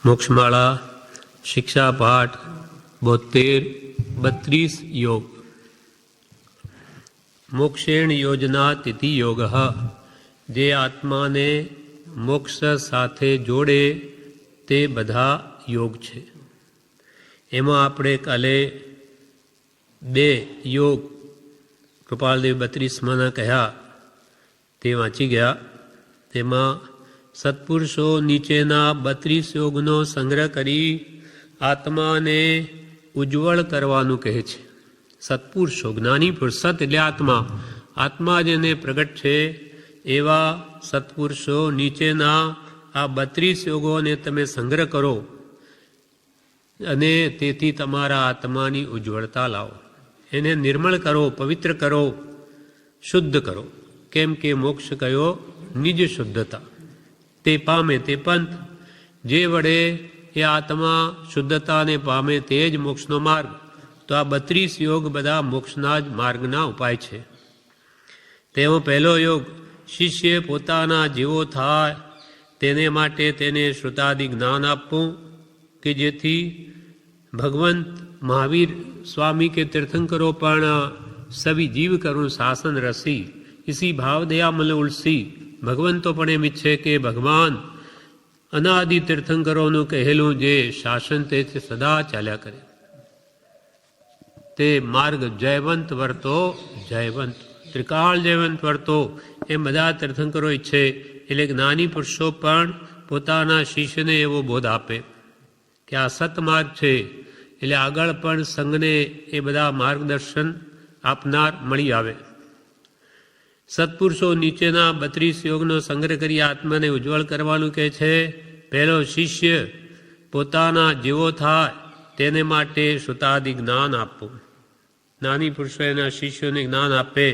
મોક્ષમાળા શિક્ષા પાઠ 72-32 યોગ. મોક્ષેણ યોજના તિથિ યોગ. જે આત્માને મોક્ષ સાથે જોડે તે બધા યોગ છે. એમાં આપણે કાલે 2 યોગ કૃપાલદેવ 32માં કહ્યા તે વાંચી ગયા. તેમાં સત્પુરુષો નીચેના 32 યોગનો સંગ્રહ કરી આત્માને ઉજ્જવળ કરવાનું કહે છે. સત્પુરુષો, જ્ઞાની પુરુષ, સત એટલે આત્મા, આત્મા જેને પ્રગટ છે એવા સત્પુરુષો નીચેના આ 32 યોગોને તમે સંગ્રહ કરો અને તેથી તમારા આત્માની ઉજ્જવળતા લાવો, એને નિર્મળ કરો, પવિત્ર કરો, શુદ્ધ કરો. કેમ કે મોક્ષ કયો? નિજ શુદ્ધતા. તે પામે તે પંથ. જે વડે એ આત્મા શુદ્ધતાને પામે તે જ મોક્ષનો માર્ગ. તો આ 32 યોગ બધા મોક્ષના જ માર્ગના ઉપાય છે. તેમાં પહેલો યોગ, શિષ્ય પોતાના જેવો થાય તેને માટે તેને શ્રુતાદિ જ્ઞાન આપવું કે જેથી ભગવંત મહાવીર સ્વામી કે તીર્થંકરો પણ સવિ જીવ કરું શાસન રસી ઇસી ભાવ દયા મલ ઉલસી. ભગવંતો પણ એમ ઈચ્છે કે ભગવાન અનાદિ તીર્થંકરોનું કહેલું જે શાસન તે સદા ચાલ્યા કરે. તે માર્ગ જયવંત વર્તો, જયવંત ત્રિકાળ જયવંત વર્તો એમ બધા તીર્થંકરો ઈચ્છે. એટલે જ્ઞાની પુરુષો પણ પોતાના શિષ્યને એવો બોધ આપે કે આ સતમાર્ગ છે. એટલે આગળ પણ સંઘને એ બધા માર્ગદર્શન આપનાર મળી આવે. સત્પુરુષો નીચેના 32 યોગનો સંગ્રહ કરી આત્માને ઉજ્જવળ કરવાનું કહે છે. પહેલો, શિષ્ય પોતાના જેવો થાય તેને માટે શ્રુતાદિ જ્ઞાન આપવું. જ્ઞાની પુરુષો એના શિષ્યોને જ્ઞાન આપે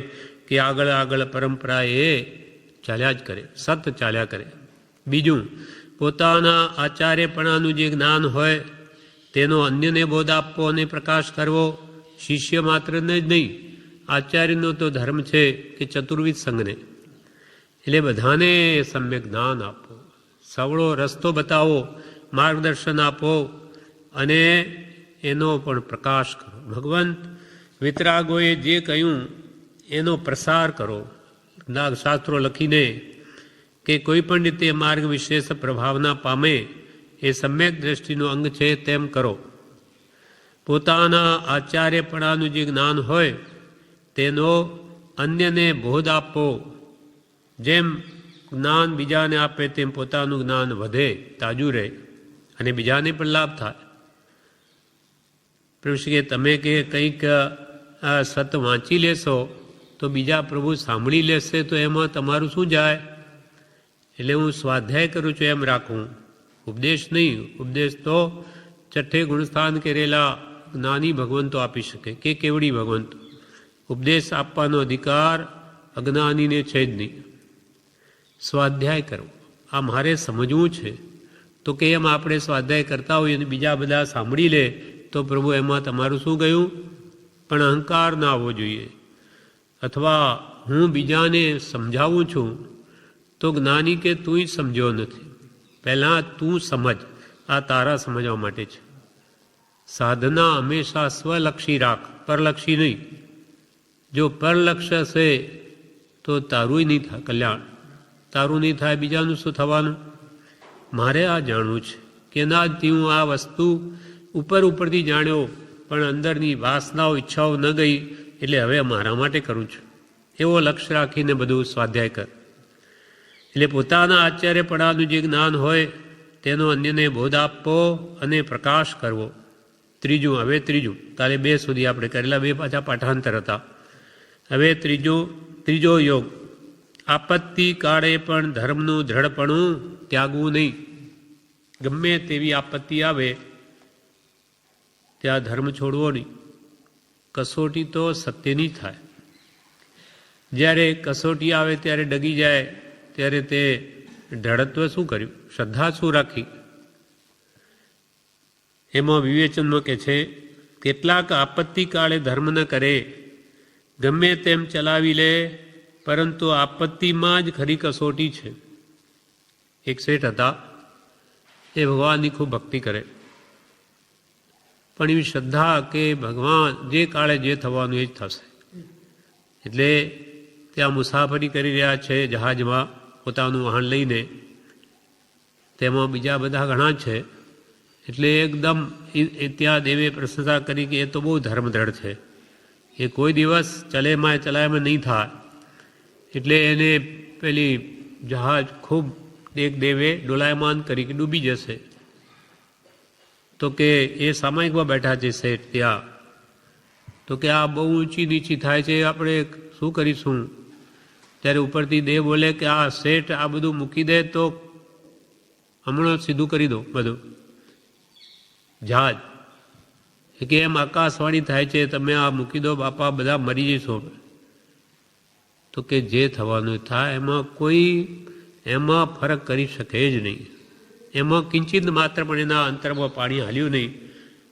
કે આગળ આગળ પરંપરા એ ચાલ્યા જ કરે, સત ચાલ્યા કરે. બીજું, પોતાના આચાર્યપણાનું જે જ્ઞાન હોય તેનો અન્યને બોધ આપવો અને પ્રકાશ કરવો. શિષ્ય માત્રને જ નહીં, આચાર્યનો તો ધર્મ છે કે ચતુર્વિધ સંઘને, એટલે બધાને સમ્યક જ્ઞાન આપો, સવળો રસ્તો બતાવો, માર્ગદર્શન આપો અને એનો પણ પ્રકાશ કરો. ભગવંત વિતરાગોએ જે કહ્યું એનો પ્રસાર કરો. શાસ્ત્રો લખીને કે કોઈ પણ રીતે માર્ગ વિશેષ પ્રભાવના પામે એ સમ્યક દ્રષ્ટિનો અંગ છે તેમ કરો. પોતાના આચાર્યપણાનું જે જ્ઞાન હોય તેનો અન્યને બોધ આપો. જેમ જ્ઞાન બીજાને આપે તેમ પોતાનું જ્ઞાન વધે, તાજું રહે અને બીજાને પણ લાભ થાય. પ્રભુ કે તમે કે કંઈક સત વાંચી લેશો તો બીજા પ્રભુ સાંભળી લેશે તો એમાં તમારું શું જાય? એટલે હું સ્વાધ્યાય કરું છું એમ રાખું, ઉપદેશ નહીં. ઉપદેશ તો છઠ્ઠે ગુણસ્થાન કરેલા જ્ઞાની ભગવંતો આપી શકે કે કેવડી ભગવંતો. ઉપદેશ આપવાનો અધિકાર અજ્ઞાનીને છે જ નહીં. સ્વાધ્યાય કરવો, આ મારે સમજવું છે તો કે એમ આપણે સ્વાધ્યાય કરતા હોઈએ અને બીજા બધા સાંભળી લે તો પ્રભુ એમાં તમારું શું ગયું? પણ અહંકાર ના આવવો જોઈએ. અથવા હું બીજાને સમજાવું છું તો જ્ઞાની કે તું સમજ્યો નથી, પહેલાં તું સમજ, આ તારા સમજવા માટે છે. સાધના હંમેશા સ્વલક્ષી રાખ, પરલક્ષી નહીં. જો પરલક્ષ્ય હશે તો તારું નહીં થાય કલ્યાણ, તારું નહીં થાય, બીજાનું શું થવાનું? મારે આ જાણવું છે કે નાથી હું આ વસ્તુ ઉપરથી જાણ્યો પણ અંદરની વાસનાઓ, ઈચ્છાઓ ન ગઈ, એટલે હવે મારા માટે કરું છું. એવો લક્ષ્ય રાખીને બધું સ્વાધ્યાય કર. એટલે પોતાના આચાર્યપણાનું જે જ્ઞાન હોય તેનો અન્યને બોધ આપવો અને પ્રકાશ કરવો. ત્રીજું, કાલે 2 સુધી આપણે કરેલા, 2 પાછા પાઠાંતર હતા. હવે ત્રીજો યોગ, આપત્તિ કાળે પણ ધર્મનું દ્રઢપણું ત્યાગવું નહીં. ગમે તેવી આપત્તિ આવે ત્યાં ધર્મ છોડવો નહીં. કસોટી તો સત્યની થાય. જ્યારે કસોટી આવે ત્યારે ડગી જાય ત્યારે તે દ્રઢત્વ શું કર્યું? શ્રદ્ધા શું રાખી? એમાં વિવેચનમાં કે છે, કેટલાક આપત્તિ કાળે ધર્મ ન કરે, ગમે તેમ ચલાવી લે, પરંતુ આપત્તિમાં જ ખરી કસોટી છે. એક શેઠ હતા, એ ભગવાનની ખૂબ ભક્તિ કરે, પણ એવી શ્રદ્ધા કે ભગવાન જે કાળે જે થવાનું એ જ થશે. એટલે ત્યાં મુસાફરી કરી રહ્યા છે જહાજમાં પોતાનું વાહન લઈને, તેમાં બીજા બધા ઘણા છે. એટલે એકદમ ત્યાં દેવે પ્રશંસા કરી કે એ તો બહુ ધર્મદ્રઢ છે, એ કોઈ દિવસ ચલાયમાં નહીં થાય. એટલે એને પેલી જહાજ ખૂબ દેવે ડોલાયમાન કરી કે ડૂબી જશે. તો કે એ સામાયિકમાં બેઠા છે શેઠ ત્યાં, તો કે આ બહુ ઊંચી નીચી થાય છે, આપણે શું કરીશું? ત્યારે ઉપરથી દેવ બોલે કે આ શેઠ આ બધું મૂકી દે તો હમણાં સીધું કરી દો બધું જહાજ. કે એમ આકાશવાણી થાય છે, તમે આ મૂકી દો બાપા, બધા મરી જઈશો. તો કે જે થવાનું થાય એમાં ફરક કરી શકે જ નહીં. એમાં કિંચિત માત્ર પણ એના અંતરમાં પાણી હાલ્યું નહીં.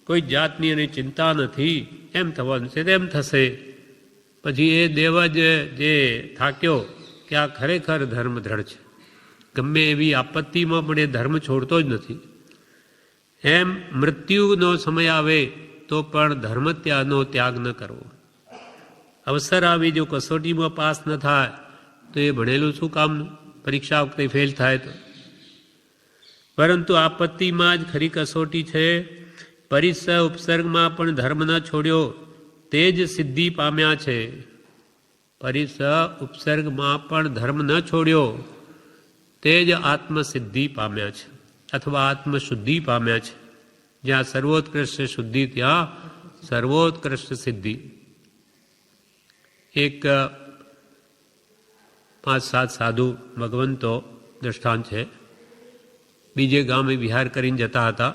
કોઈ જાતની એની ચિંતા નથી, એમ થવાનું છે તેમ થશે. પછી એ દેવ જ જે થાક્યો કે આ ખરેખર ધર્મ દ્રઢ છે, ગમે એવી આપત્તિમાં પણ એ ધર્મ છોડતો જ નથી. એમ મૃત્યુનો સમય આવે તો પણ ધર્મ ત્યાગ ન કરવો. અવસર આવી જો કસોટીમાં પાસ ન થાય તો એ ભણેલું શું કામનું? પરીક્ષા વખતે ફેલ થાય તો. પરંતુ આપત્તિમાં જ ખરી કસોટી છે. પરિસ ઉપસર્ગમાં પણ ધર્મ ન છોડ્યો તે જ સિદ્ધિ પામ્યા છે. પરિસ ઉપસર્ગમાં પણ ધર્મ ન છોડ્યો તે જ આત્મસિદ્ધિ પામ્યા છે, અથવા આત્મશુદ્ધિ પામ્યા છે. જ્યાં સર્વોત્કૃષ્ટ શુદ્ધિ ત્યાં સર્વોત્કૃષ્ટ સિદ્ધિ. એક 5-7 સાધુ ભગવંતો દ્રષ્ટાંત છે. બીજે ગામે વિહાર કરીને જતા હતા.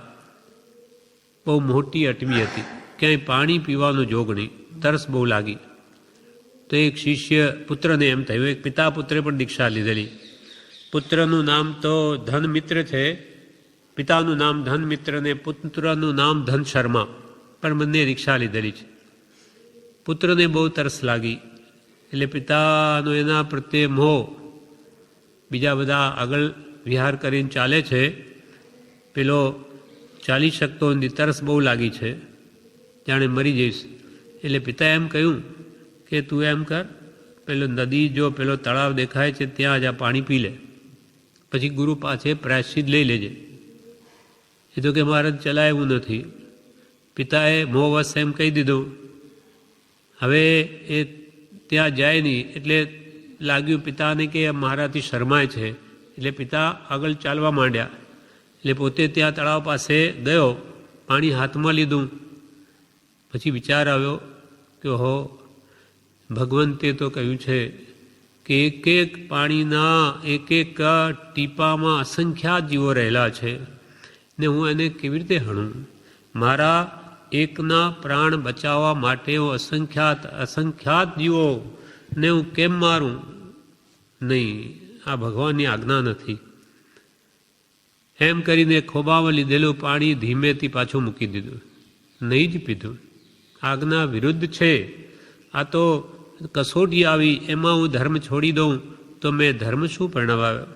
બહુ મોટી અટવી હતી, ક્યાંય પાણી પીવાનું જોગ નહીં, તરસ બહુ લાગી. તો એક શિષ્ય પુત્રને એમ થયું, એક પિતા પુત્રે પણ દીક્ષા લીધેલી. પુત્રનું નામ તો ધનમિત્ર છે, પિતાનું નામ ધનમિત્ર ને પુત્રનું નામ ધન શર્મા, પણ બંને દીક્ષા લીધેલી છે. પુત્રને બહુ તરસ લાગી, એટલે પિતાનો એના પ્રત્યે મોહ. બીજા બધા આગળ વિહાર કરીને ચાલે છે, પેલો ચાલી શકતો નથી, તરસ બહુ લાગી છે, જાણે મરી જઈશ. એટલે પિતાએ એમ કહ્યું કે તું એમ કર, પેલો નદી જો પેલો તળાવ દેખાય છે ત્યાં જ આ પાણી પી લે, પછી ગુરુ પાસે પ્રાયશ્ચિત લઈ લેજે. એ તો કે મારે ચલાવ્યું નથી. પિતાએ મોહવશ એમ કહી દીધું. હવે એ ત્યાં જાય નહીં, એટલે લાગ્યું પિતાને કે મારાથી શરમાય છે, એટલે પિતા આગળ ચાલવા માંડ્યા. એટલે પોતે ત્યાં તળાવ પાસે ગયો, પાણી હાથમાં લીધું. પછી વિચાર આવ્યો કે હો, ભગવંતે તો કહ્યું છે કે એક એક પાણીના એક એક ટીપામાં અસંખ્યાત જીવો રહેલા છે ને હું એને કેવી રીતે હણું? મારા એકના પ્રાણ બચાવવા માટે હું અસંખ્યાત જીવો ને હું કેમ મારું? નહીં, આ ભગવાનની આજ્ઞા નથી. એમ કરીને ખોબામાં લીધેલું પાણી ધીમેથી પાછું મૂકી દીધું, નહીં જ પીધું. આજ્ઞા વિરુદ્ધ છે. આ તો કસોટી આવી, એમાં હું ધર્મ છોડી દઉં તો મેં ધર્મ શું પરણાવ્યો?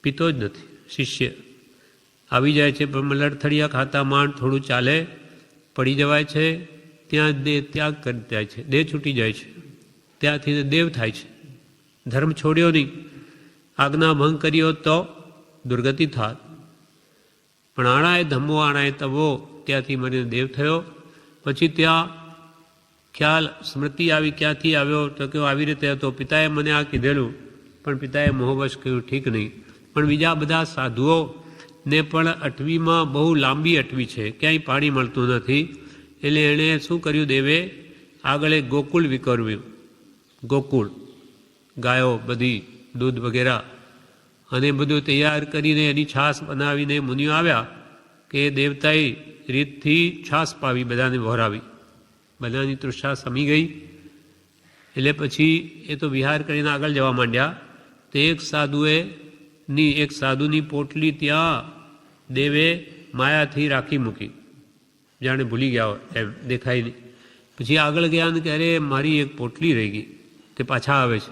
પીતો જ નથી. શિષ્ય આવી જાય છે, પણ લડથડિયા ખાતા માંડ થોડું ચાલે, પડી જવાય છે, ત્યાં દેહ ત્યાગ કરી જાય છે, દેહ છૂટી જાય છે, ત્યાંથી દેવ થાય છે. ધર્મ છોડ્યો નહીં, આજ્ઞા ભંગ કર્યો તો દુર્ગતિ થાત. પણ આણાએ ધમ્મો આણાએ તવો, ત્યાંથી મને દેવ થયો. પછી ત્યાં ખ્યાલ સ્મૃતિ આવી, ક્યાંથી આવ્યો તો કે આવી રીતે હતો, પિતાએ મને આ કીધેલું, પણ પિતાએ મોહવશ કહ્યું ઠીક નહીં. પણ બીજા બધા સાધુઓ ને પણ અટવીમાં બહુ લાંબી અટવી છે, ક્યાંય પાણી મળતું નથી. એટલે એણે શું કર્યું દેવે? આગળ એક ગોકુળ વિકરવ્યું. ગોકુળ, ગાયો બધી, દૂધ વગેરે, અને બધું તૈયાર કરીને એની છાશ બનાવીને મુનિઓ આવ્યા કે દેવતાએ રીતથી છાશ પાવી, બધાને વહોરાવી. બધાની તૃષા સમી ગઈ. એટલે પછી એ તો વિહાર કરીને આગળ જવા માંડ્યા. તો એક સાધુની પોટલી ત્યાં દેવે માયાથી રાખી મૂકી, જાણે ભૂલી ગયા હોય એમ, દેખાય નહીં. પછી આગળ ગયા ને કે અરે મારી એક પોટલી રહી ગઈ. તે પાછા આવે છે.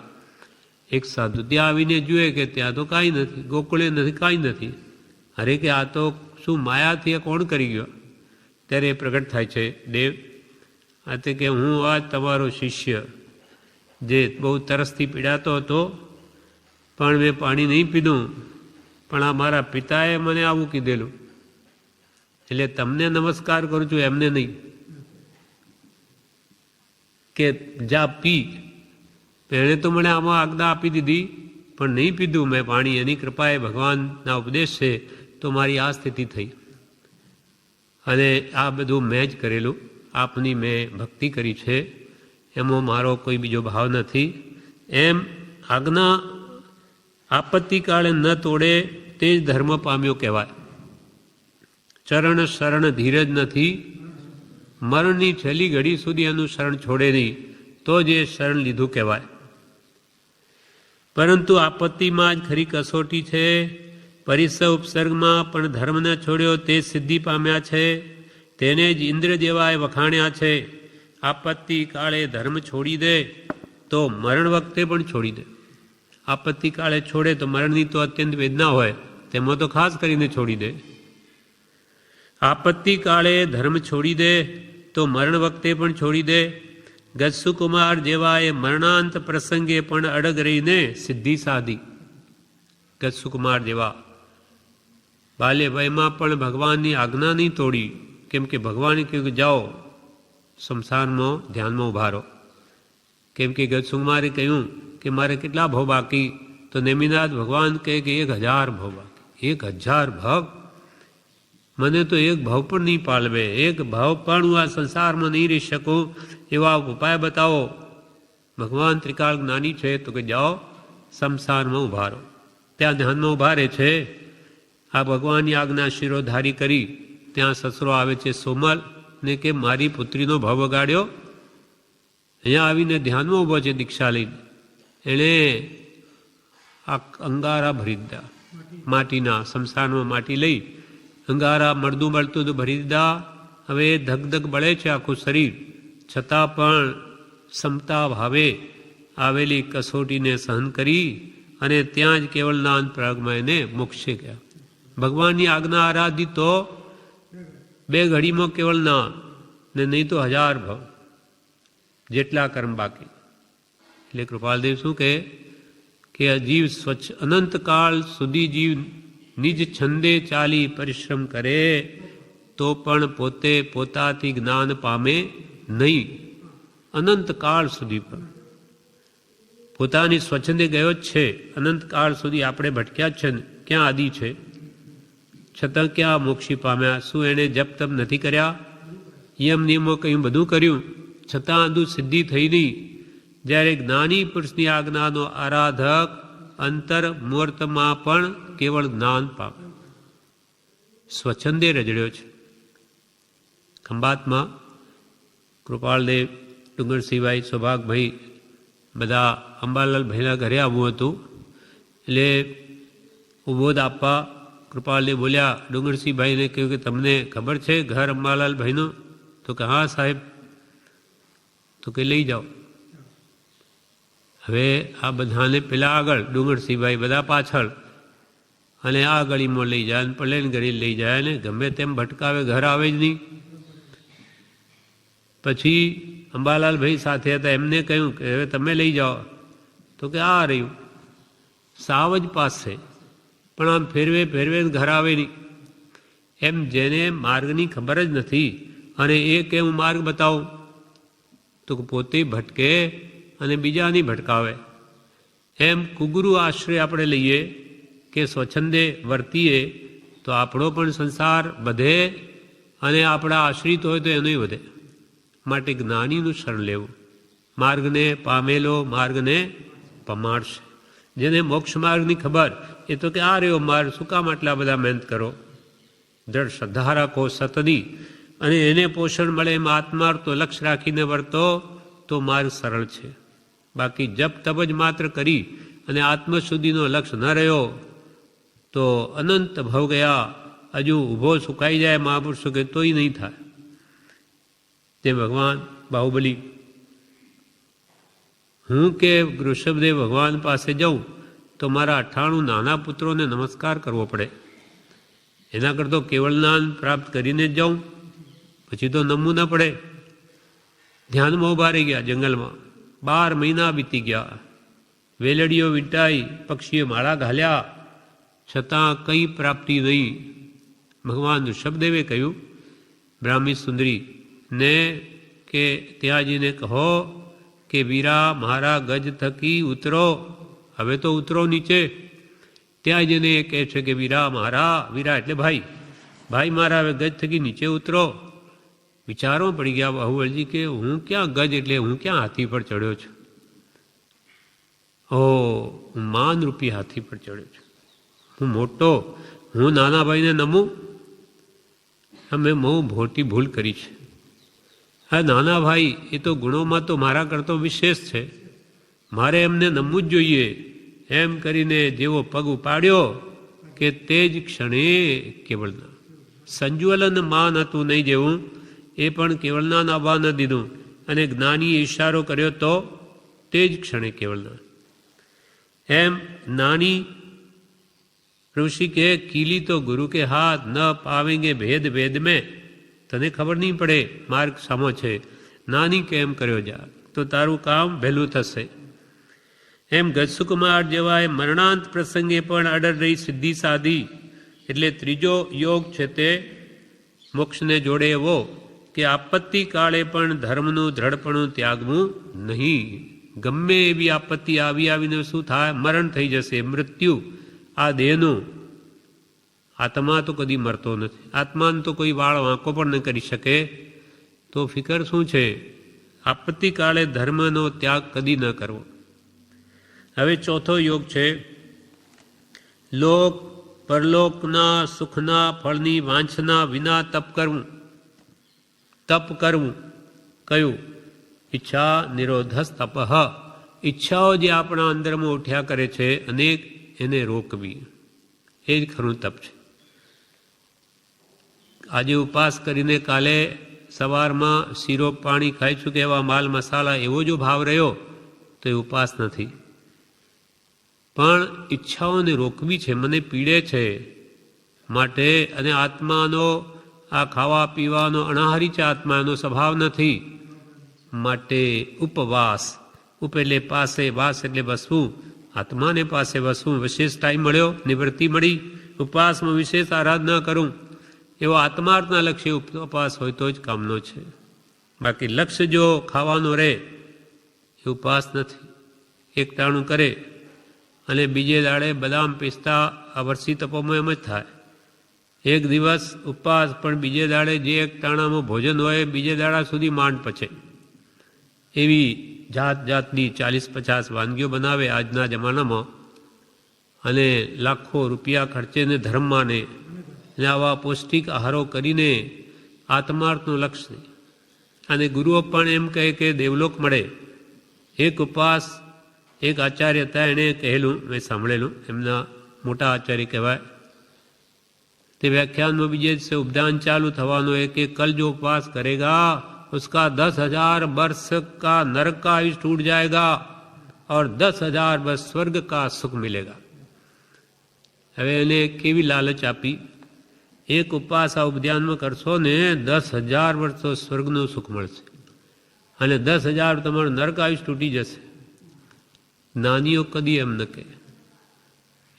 એક સાધુ ત્યાં આવીને જુએ કે ત્યાં તો કાંઈ નથી, ગોકુળે નથી, કાંઈ નથી. અરે કે આ તો શું માયાથી કોણ કરી ગયો? ત્યારે એ પ્રગટ થાય છે દેવ, આ તે કે હું આ તમારો શિષ્ય જે બહુ તરસથી પીડાતો હતો, પણ મેં પાણી નહીં પીધું, પણ આ મારા પિતાએ મને આવું કીધેલું, એટલે તમને નમસ્કાર કરું છું, એમને નહીં કે જા પી. એણે તો મને આમાં આજ્ઞા આપી દીધી, પણ નહીં પીધું મેં પાણી. એની કૃપાએ ભગવાનના ઉપદેશ છે તો મારી આ સ્થિતિ થઈ. અને આ બધું મેં જ કરેલું, આપની મેં ભક્તિ કરી છે, એમાં મારો કોઈ બીજો ભાવ નથી. એમ આજ્ઞા આપત્તિકાળે ન તોડે તે જ ધર્મ પામ્યો કહેવાય. ચરણ શરણ ધીરજ નથી, મરણની છેલ્લી ઘડી સુધી એનું શરણ છોડે નહીં, તો જ એ શરણ લીધું કહેવાય. પરંતુ આપત્તિમાં જ ખરી કસોટી છે. પરિસ ઉપસર્ગમાં પણ ધર્મ ન છોડ્યો તે સિદ્ધિ પામ્યા છે, તેને જ ઇન્દ્ર જેવાએ વખાણ્યા છે. આપત્તિ કાળે ધર્મ છોડી દે તો મરણ વખતે પણ છોડી દે. આપત્તિ કાળે છોડે તો મરણની તો અત્યંત વેદના હોય, તેમાં તો ખાસ કરીને છોડી દે. આપત્તિ કાળે ધર્મ છોડી દે તો મરણ વખતે પણ છોડી દે. ગજસુકુમાર જેવાએ મરણાંત પ્રસંગે પણ અડગ રહીને સિદ્ધિ સાધી. ગજસુકુમાર જેવા બાલ્ય વયમાં પણ ભગવાનની આજ્ઞા નહીં તોડી, કેમ કે ભગવાને કહ્યું કે જાઓ શમશાનમાં ધ્યાનમાં ઉભા રહો. કેમ કે ગજસુકુમારે કહ્યું કે મારે કેટલા ભવ બાકી? તો નેમિનાથ ભગવાન કહે કે 1000 ભવ બાકી. 1000 ભવ? મને તો એક ભાવ પણ નહીં પાલવે, એક ભાવ પણ હું આ સંસારમાં નહીં રહી શકું, એવા ઉપાય બતાવો. ભગવાન ત્રિકાળ જ્ઞાની છે તો કે જાઓ શમશાનમાં ઉભા રહો. ત્યાં ધ્યાનમાં ઉભા રહે છે. આ ભગવાનની આજ્ઞા શિરોધારી કરી ત્યાં સસરો આવે છે સોમલ ને કે મારી પુત્રીનો ભાવ વગાડ્યો. અહીંયા આવીને ધ્યાનમાં ઊભો છે દીક્ષા લઈને. એણે આ અંગારા ભરી દીધા, માટીના શમશાનમાં માટી લઈ અંગારા મળતું મળતું તો ભરી દીધા. હવે ધગધગ બળે છે આખું શરીર, છતાં પણ ક્ષમતા ભાવે આવેલી કસોટીને સહન કરી અને ત્યાં જ કેવળનાન પ્રગમાં એને મોક્ષે ગયા. ભગવાનની આજ્ઞા આરાધી તો 2 ઘડીમાં કેવળનાન, ને નહીં તો 1000 ભવ જેટલા કર્મ બાકી. એટલે કૃપાલદેવ શું કહે કે જીવ સ્વચ્છ અનંતકાળ સુધી જીવ નિજ છંદે ચાલી પરિશ્રમ કરે તો પણ પોતે પોતાથી જ્ઞાન પામે નહીં. અનંતકાળ સુધી પણ પોતાની સ્વચ્છંદે ગયો જ છે. અનંતકાળ સુધી આપણે ભટક્યા જ છે ને, ક્યાં આદિ છે, છતાં ક્યાં મોક્ષી પામ્યા? શું એણે જપ તપ નથી કર્યા? યમ નિયમો કહ્યું, બધું કર્યું, છતાં અંધુ સિદ્ધિ થઈ નહીં. જ્યારે જ્ઞાની પુરુષની આજ્ઞાનો આરાધક અંતર મુહૂર્તમાં પણ કેવળ જ્ઞાન પામે, સ્વચ્છંદે રજડ્યો છે. ખંભાતમાં કૃપાલદેવ, ડુંગરસિંહભાઈ, સૌભાગભાઈ બધા અંબાલાલ ભાઈના ઘરે આવવું હતું. એટલે ઉબોધ આપવા કૃપાલદેવ બોલ્યા, ડુંગરસિંહભાઈને કહ્યું કે તમને ખબર છે ઘર અંબાલાલ ભાઈનું? તો કે હા સાહેબ. તો કે લઈ જાઓ. હવે આ બધાને પેલા આગળ, ડુંગરસિંહભાઈ બધા પાછળ, અને આ ગળીમાં લઈ જાય, પ્લેન ગળી લઈ જાય, ને ગમે તેમ ભટકાવે, ઘર આવે જ નહીં. પછી અંબાલાલભાઈ સાથે હતા, એમને કહ્યું કે હવે તમે લઈ જાઓ. તો કે આ રહ્યું સાવ જ પાસે, પણ આમ ફેરવે ફેરવે ઘર આવે નહીં. એમ જેને માર્ગની ખબર જ નથી અને એ કે હું માર્ગ બતાવું, તો પોતે ભટકે અને બીજાની ભટકાવે. એમ કુગુરુ આશ્રય આપણે લઈએ કે સ્વચ્છંદે વર્તીએ તો આપણો પણ સંસાર વધે અને આપણા આશ્રિત હોય તો એનોય વધે. માટે જ્ઞાનીનું શરણ લેવું. માર્ગને પામેલો માર્ગને પમાડશે. જેને મોક્ષ માર્ગની ખબર, એ તો કે આ રહ્યો માર્ગ, શું કામ આટલા બધા મહેનત કરો? દ્રઢ શ્રદ્ધા રાખો સતની, અને એને પોષણ મળે એમ આત્માર્થ લક્ષ્ય રાખીને વર્તો તો માર્ગ સરળ છે. બાકી જપ તપ જ માત્ર કરી અને આત્મશુદ્ધિનો લક્ષ્ય ન રહ્યો તો અનંત ભવ ગયા, હજુ ઊભો સુકાઈ જાય મહાપુરુષો કે તોય નહીં થાય. તે ભગવાન બાહુબલી, હું કે ઋષભદેવ ભગવાન પાસે જાઉં તો મારા 98 નાના પુત્રોને નમસ્કાર કરવો પડે. એના કરતો કેવળ જ્ઞાન પ્રાપ્ત કરીને જ જાઉં, પછી તો નમવું ન પડે. ધ્યાનમાં ઉભા રહી ગયા જંગલમાં. 12 મહિના વીતી ગયા. વેલડીઓ વીંટાઈ, પક્ષીએ માળા ઘાલ્યા, છતાં કંઈ પ્રાપ્તિ નહીં. ભગવાન ઋષભદેવે કહ્યું બ્રાહ્મી સુંદરી ને કે ત્યાં જઈને કહો કે વીરા મારા ગજ થકી ઉતરો, હવે તો ઉતરો નીચે. ત્યાં જઈને એ કહે છે કે વીરા મારા, વીરા એટલે ભાઈ, ભાઈ મારા હવે ગજ થકી નીચે ઉતરો. વિચારો પડી ગયા બાહુબળજી કે હું ક્યાં ગજ એટલે હું ક્યાં હાથી પર ચડ્યો છું? હું માનરૂપી હાથી પર ચડ્યો છું. હું મોટો, હું નાના ભાઈને નમું? અમે બહુ મોટી ભૂલ કરી છે. હા નાના ભાઈ એ તો ગુણોમાં તો મારા કરતો વિશેષ છે, મારે એમને નમવું જ જોઈએ. એમ કરીને જેવો પગ ઉપાડ્યો કે તે જ ક્ષણે કેવળના સંજ્વલન માન હતું નહીં જેવું, એ પણ કેવળના આવવા ન દીધું, અને જ્ઞાનીએ ઈશારો કર્યો તો તે જ ક્ષણે કેવળના. એમ નાની ઋષિ કે કીલી તો ગુરુ કે હાથ ન પાવેંગે ભેદ ભેદ મેં, તને ખબર નહીં પડે માર્ગ સામો છે. નાની કે એમ કર્યો જા તો તારું કામ વહેલું થશે. એમ ગજસુકુમાર જેવાએ મરણાંત પ્રસંગે પણ અડર રહી સિદ્ધિ સાધી. એટલે ત્રીજો યોગ છે તે મોક્ષને જોડે એવો કે આપત્તિ કાળે પણ ધર્મનું દ્રઢપણું ત્યાગવું નહીં. ગમે એવી આપત્તિ આવી આવીને શું થાય? મરણ થઈ જશે, મૃત્યુ આ દેહનું. આત્મા તો કદી મરતો નથી. આત્માને તો કોઈ વાળ વાંકો પણ ન કરી શકે. તો ફિકર શું છે? આપત્તિ કાળે ધર્મનો ત્યાગ કદી ન કરવો. હવે ચોથો યોગ છે લોક પરલોકના સુખના ફળની વાંછના વિના તપ કરવું. તપ કરવું કયું? ઈચ્છા નિરોધસ તપઃ. ઈચ્છાઓ જે આપણા અંદરમાં ઉઠ્યા કરે છે અનેક, એને રોકવી, એ જ ખરું તપ છે. આજે ઉપવાસ કરીને કાલે સવારમાં શીરો પાણી ખાઈશું કે એવા માલ મસાલા એવો જો ભાવ રહ્યો તો એ ઉપવાસ નથી. પણ ઈચ્છાઓને રોકવી છે, મને પીડે છે માટે. અને આત્માનો આ ખાવા પીવાનો અનાહારી છે, આત્માનો સ્વભાવ નથી માટે ઉપવાસ. ઉપ એટલે પાસે, વાસ એટલે વસવું, આત્માને પાસે વસવું. વિશેષ ટાઈમ મળ્યો, નિવૃત્તિ મળી, ઉપવાસમાં વિશેષ આરાધના કરું, એવો આત્માર્થના લક્ષ્ય ઉપવાસ હોય તો જ કામનો છે. બાકી લક્ષ્ય જો ખાવાનો રહે એ ઉપવાસ નથી. એક ટાણું કરે અને બીજે દાડે બદામ પિસ્તા આ વર્ષી તપોમાં એમ જ થાય. એક દિવસ ઉપવાસ પણ બીજે દાડે જે એક ટાણામાં ભોજન હોય બીજે દાડા સુધી માંડ પચે. એવી જાત જાતની 40-50 વાનગીઓ બનાવે આજના જમાનામાં, અને લાખો રૂપિયા ખર્ચે ને ધર્મમાં ને આવા પૌષ્ટિક આહારો કરીને આત્માર્થનું લક્ષ્ય નહીં. અને ગુરુઓ પણ એમ કહે કે દેવલોક મળે. એક ઉપવાસ એક આચાર્ય હતા, એણે કહેલું, મેં સાંભળેલું, એમના મોટા આચાર્ય કહેવાય. તે વ્યાખ્યાનમાં બીજે દિવસે ઉપદાન ચાલુ થવાનું है कि कल जो उपवास करेगा उसका 10,000 वर्ष का नरक का आयुष टूट जाएगा और 10,000 वर्ष स्वर्ग का सुख मिलेगा. હવે એને કેવી લાલચ આપી? એક ઉપવાસ આ ઉપધ્યાનમાં કરશો ને 10,000 વર્ષો સ્વર્ગનું સુખ મળશે અને 10,000 તમારું નરક આયુષ તૂટી જશે. જ્ઞાનીઓ કદી એમ ન કહે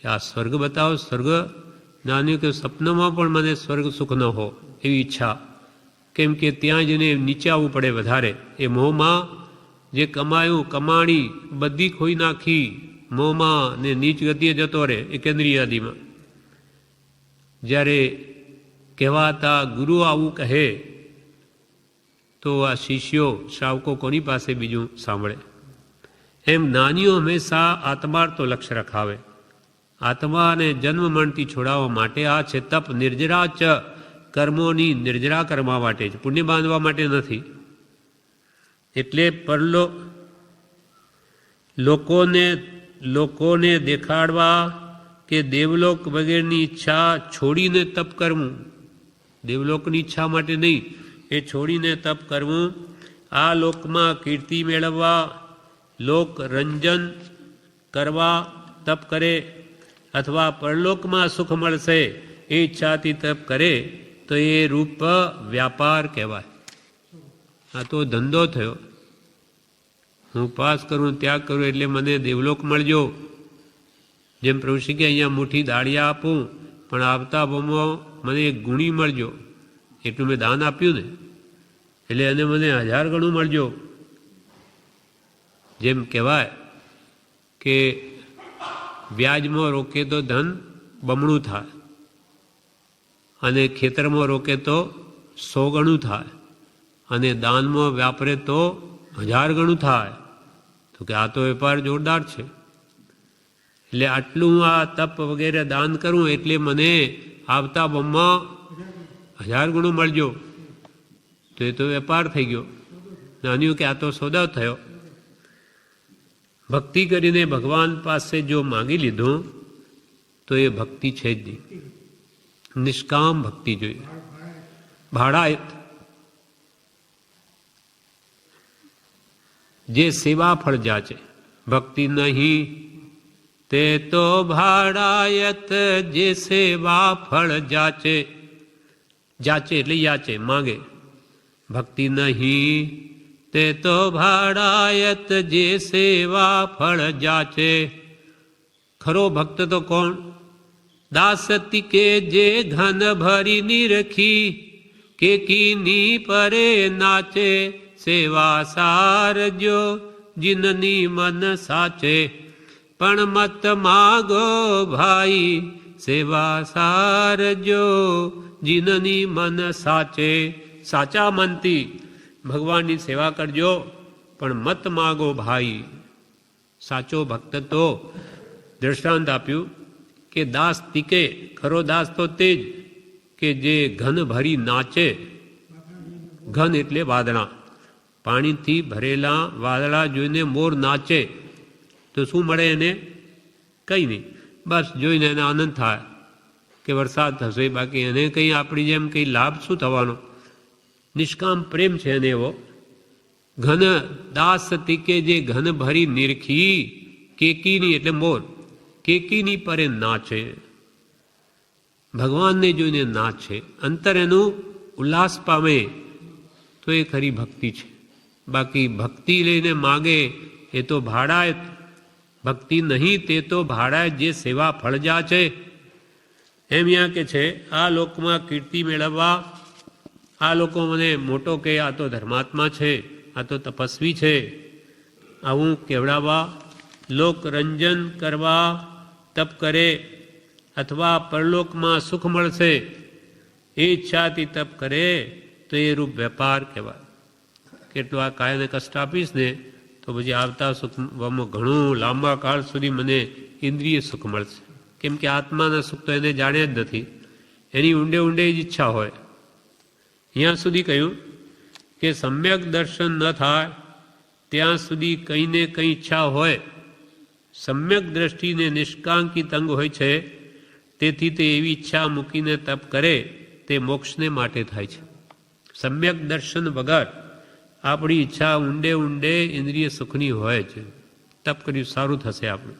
આ સ્વર્ગ બતાવો, સ્વર્ગ. જ્ઞાનીઓ કે સપનામાં પણ મને સ્વર્ગ સુખ ન હો એવી ઈચ્છા. કેમ કે ત્યાં જઈને નીચે આવવું પડે વધારે. એ મોહમાં જે કમાયું કમાણી બધી ખોઈ નાખી, મોહમાં ને નીચ ગતિએ જતો રહે એકેન્દ્રીય આદિમાં. જ્યારે કહેવાતા ગુરુ આવું કહે તો આ શિષ્યો શ્રાવકો કોની પાસે બીજું સાંભળે? એમ જ્ઞાનીઓ હંમેશા આત્માર્થનો લક્ષ્ય રખાવે. આત્માને જન્મ મરણથી છોડાવવા માટે આ છે તપ. નિર્જરા ચ, કર્મોની નિર્જરા કરવા માટે જ, પુણ્ય બાંધવા માટે નથી. એટલે પરલો લોકોને દેખાડવા કે દેવલોક વગેરેની ઈચ્છા છોડીને તપ કરવું. દેવલોકની ઈચ્છા માટે નહીં, એ છોડીને તપ કરવું. આ લોકમાં કીર્તિ મેળવવા, લોક રંજન કરવા તપ કરે, અથવા પરલોકમાં સુખ મળશે એ ઈચ્છાથી તપ કરે તો એ રૂપ વ્યાપાર કહેવાય. આ તો ધંધો થયો. હું ઉપવાસ કરું, ત્યાગ કરું એટલે મને દેવલોક મળજો. જેમ પ્રભુ શ્રી કે અહીંયા મુઠ્ઠી દાળિયા આપું પણ આવતા ભવમાં મને એક ગુણી મળજો. એટલું મેં દાન આપ્યું ને એટલે એને મને 1000 ગણું મળજો. જેમ કહેવાય કે વ્યાજમાં રોકે તો ધન બમણું થાય અને ખેતરમાં રોકે તો 100 ગણું થાય અને દાનમાં વાપરે તો 1000 ગણું થાય. તો કે આ તો વેપાર જોરદાર છે. એટલે આટલું આ તપ વગેરે દાન કરું એટલે મને આવતા બમમાં 1000 ગણું મળજો. તો એ તો વેપાર થઈ ગયો. નાન્યું કે આ તો સોદો થયો. ભક્તિ કરીને ભગવાન પાસે જો માંગી લીધું તો એ ભક્તિ છે જ નહીં. નિષ્કામ ભક્તિ જોઈએ. ભાડાયત જે સેવા ફળ જાચે, ભક્તિ નહીં તે તો ભાડાયત જે સેવા ફળ જાચે. જાચે એટલે યાચે, માંગે. ભક્તિ નહીં તે તો ભાડાયત જે સેવા ફળ જાચે. ખરો ભક્ત તો કોણ? દાસતી કે જે ધન ભરી નિરખી કે કીની પરે નાચે. સેવા સારજો જીનની મન સાચે. પણ મત માગો ભાઈ સેવા સારજો જીનની મન સાચે. સાચા મનથી ભગવાનની સેવા કરજો પણ મત માગો ભાઈ. સાચો ભક્ત તો દ્રષ્ટાંત આપ્યું કે દાસ તીકે. ખરો દાસ તો તે જ કે જે ઘન ભરી નાચે. ઘન એટલે વાદળા. પાણીથી ભરેલા વાદળા જોઈને મોર નાચે તો શું મળે એને? કંઈ નહીં. બસ જોઈને એને આનંદ થાય કે વરસાદ થશે. બાકી એને કંઈ આપણી જેમ કંઈ લાભ શું થવાનો? નિષ્કામ પ્રેમ છે એને એવો. ઘન દાસ તીકે જે ઘન ભરી નિરખી કેકીની એટલે મોર કેકીની પરે નાચે. ભગવાનને જોઈને નાચે, અંતર એનું ઉલ્લાસ પામે તો એ ખરી ભક્તિ છે. બાકી ભક્તિ લઈને માગે એ તો ભાડાયત. ભક્તિ નહીં તે તો ભાડાયત જે સેવા ફળજા છે. એમ અહીંયા કે છે આ લોકમાં કીર્તિ મેળવવા, આ લોકો મને મોટો કે આ તો ધર્માત્મા છે, આ તો તપસ્વી છે, આવું કેવડાવવા, લોકરંજન કરવા તપ કરે અથવા પરલોકમાં સુખ મળશે એ ઈચ્છાથી તપ કરે તો એ રૂપ વેપાર કહેવાય. કેટલું આ કાયાને કષ્ટ આપીશ ને તો પછી આવતા સુખમાં ઘણું લાંબા કાળ સુધી મને ઇન્દ્રિય સુખ મળશે. કેમ કે આત્માના સુખ તો એને જાણ્યા જ નથી. એની ઊંડે ઊંડે જ ઈચ્છા હોય. અહીંયા સુધી કહ્યું કે સમ્યક દર્શન ન થાય ત્યાં સુધી કંઈ ને કંઈ ઈચ્છા હોય. સમ્યક દ્રષ્ટિને નિષ્કાંકિત અંગ હોય છે. તેથી તે એવી ઈચ્છા મૂકીને તપ કરે તે મોક્ષને માટે થાય છે. સમ્યક દર્શન વગર આપણી ઈચ્છા ઊંડે ઊંડે ઇન્દ્રિય સુખની હોય છે. તપ કર્યું સારું થશે, આપણે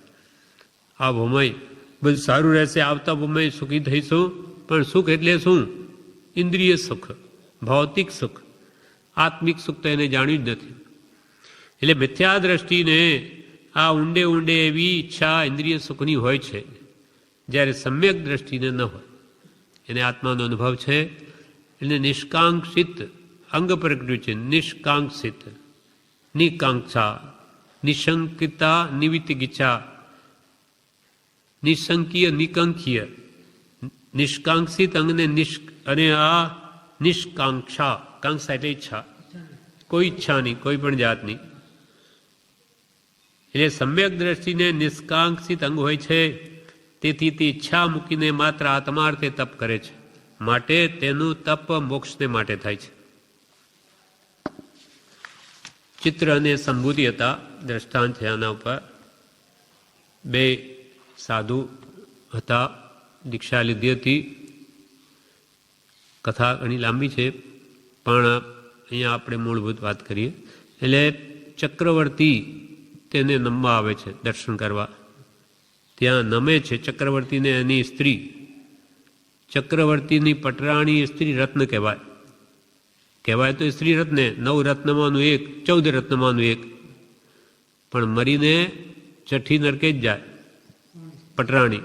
આ ભૂમય બધું સારું રહેશે, આવતા ભૂમય સુખી થઈશું. પણ સુખ એટલે શું? ઇન્દ્રિય સુખ, ભૌતિક સુખ. આત્મિક સુખ તો એને જાણ્યું જ નથી. એટલે મિથ્યા દ્રષ્ટિને આ ઊંડે ઊંડે એવી ઈચ્છા ઇન્દ્રિય સુખની હોય છે, જ્યારે સમ્યક દ્રષ્ટિને ન હોય. એને આત્માનો અનુભવ છે. એને નિષ્કાંક્ષિત અંગ પ્રગટ્યું છે. નિષ્કાંક્ષિત, નિકાંક્ષા, નિશંકિતા, નિવિતિગીચા, નિશંકીય, નિકંકીય. નિષ્કાંક્ષિત અંગને અને આ નિષ્કાંક્ષા. કાંક્ષા એટલે ઈચ્છા, કોઈ ઈચ્છા નહીં, કોઈ પણ જાતની. એટલે સમ્યક દ્રષ્ટિને નિષ્કાંક્ષિત અંગ હોય છે. તેથી તે ઈચ્છા મૂકીને માત્ર આત્માર્થે તપ કરે છે. માટે તેનું તપ મોક્ષને માટે થાય છે. ચિત્ર અને સંભૂતિ હતા દ્રષ્ટાંત છે આના ઉપર. બે સાધુ હતા, દીક્ષા લીધી હતી. કથા ઘણી લાંબી છે પણ અહીંયા આપણે મૂળભૂત વાત કરીએ. એટલે ચક્રવર્તી તેને નમવા આવે છે દર્શન કરવા. ત્યાં નમે છે ચક્રવર્તીને એની સ્ત્રી. ચક્રવર્તીની પટરાણી સ્ત્રી રત્ન કહેવાય. કહેવાય તો સ્ત્રી રત્ને 9 રત્નમાંનું એક, 14 રત્નમાંનું એક, પણ મરીને ચઠ્ઠી નરકે જ જાય પટરાણી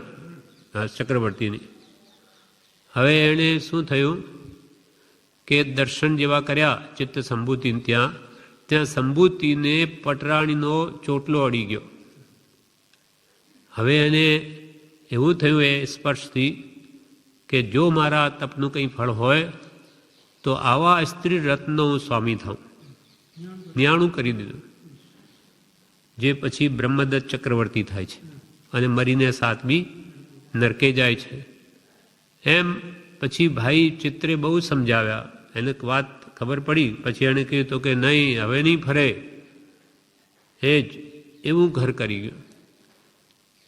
ચક્રવર્તીની. હવે એણે શું થયું કે દર્શન જેવા કર્યા ચિત્ત સંભૂતિને, ત્યાં સંભૂતિને પટરાણીનો ચોટલો અડી ગયો. હવે એને એવું થયું એ સ્પર્શથી કે જો મારા તપનું કંઈ ફળ હોય તો આવા સ્ત્રી રત્નનો હું સ્વામી થાઉં. નિયાણું કરી દીધું, જે પછી બ્રહ્મદત્ત ચક્રવર્તી થાય છે અને મરીને 7મી નરકે જાય છે. એમ પછી ભાઈ ચિત્રે બહુ સમજાવ્યા, એને વાત ખબર પડી. પછી એણે કહ્યું તો કે નહીં, હવે નહીં ફરે, એ જ એવું ઘર કરી ગયું.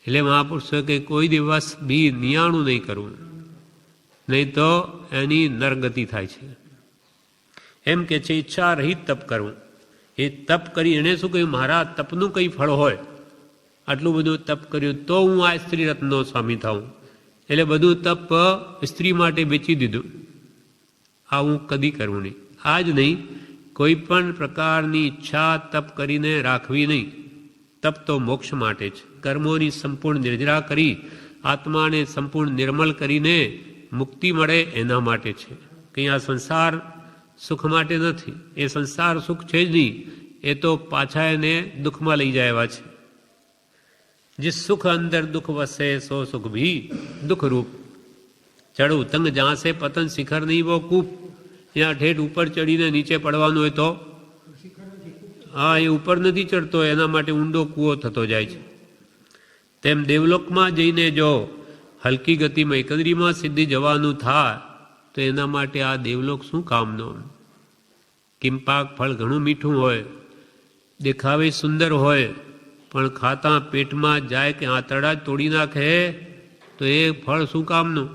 એટલે મહાપુરુષો કે કોઈ દિવસ બી નિયાણું નહીં કરવું, નહીં તો એની નરગતિ થાય છે. એમ કે છે ઈચ્છા રહિત તપ કરવું. એ તપ કરી એણે શું કહ્યું, મારા તપનું કંઈ ફળ હોય, આટલું બધું તપ કર્યું તો હું આ સ્ત્રી રત્નનો સ્વામી થાઉં. એટલે બધું તપ સ્ત્રી માટે વેચી દીધું. આ હું કદી કરવું નહીં. આ જ નહીં, કોઈ પણ પ્રકારની ઈચ્છા તપ કરીને રાખવી નહીં. તપ તો મોક્ષ માટે છે. કર્મોની સંપૂર્ણ નિર્જરા કરી આત્માને સંપૂર્ણ નિર્મલ કરીને મુક્તિ મળે એના માટે છે. કંઈ આ સંસાર સુખ માટે નથી. એ સંસાર સુખ છે જ નહીં, એ તો પાછા એને દુઃખમાં લઈ જાય એવા છે. जिस सुख अंदर दुख वसे सो सुख भी दुख रूप. चढ़ उतंग जहाँ से पतन शिखर नहीं वो कूप. यहाँ ठेठ ઉપર ચડીને નીચે પડવાનું હોય તો હા, એ ઉપર નથી ચડતો, એના માટે ઊંડો કૂવો થતો જાય છે. તેમ દેવલોકમાં જઈને જો હલકી ગતિમાં એકંદરીમાં સિદ્ધિ જવાનું થાય તો એના માટે આ દેવલોક શું કામનો. કિંપાક ફળ ઘણું મીઠું હોય, દેખાવે સુંદર હોય, પણ ખાતા પેટમાં જાય કે આંતરડા તોડી નાખે તો એ ફળ શું કામનું,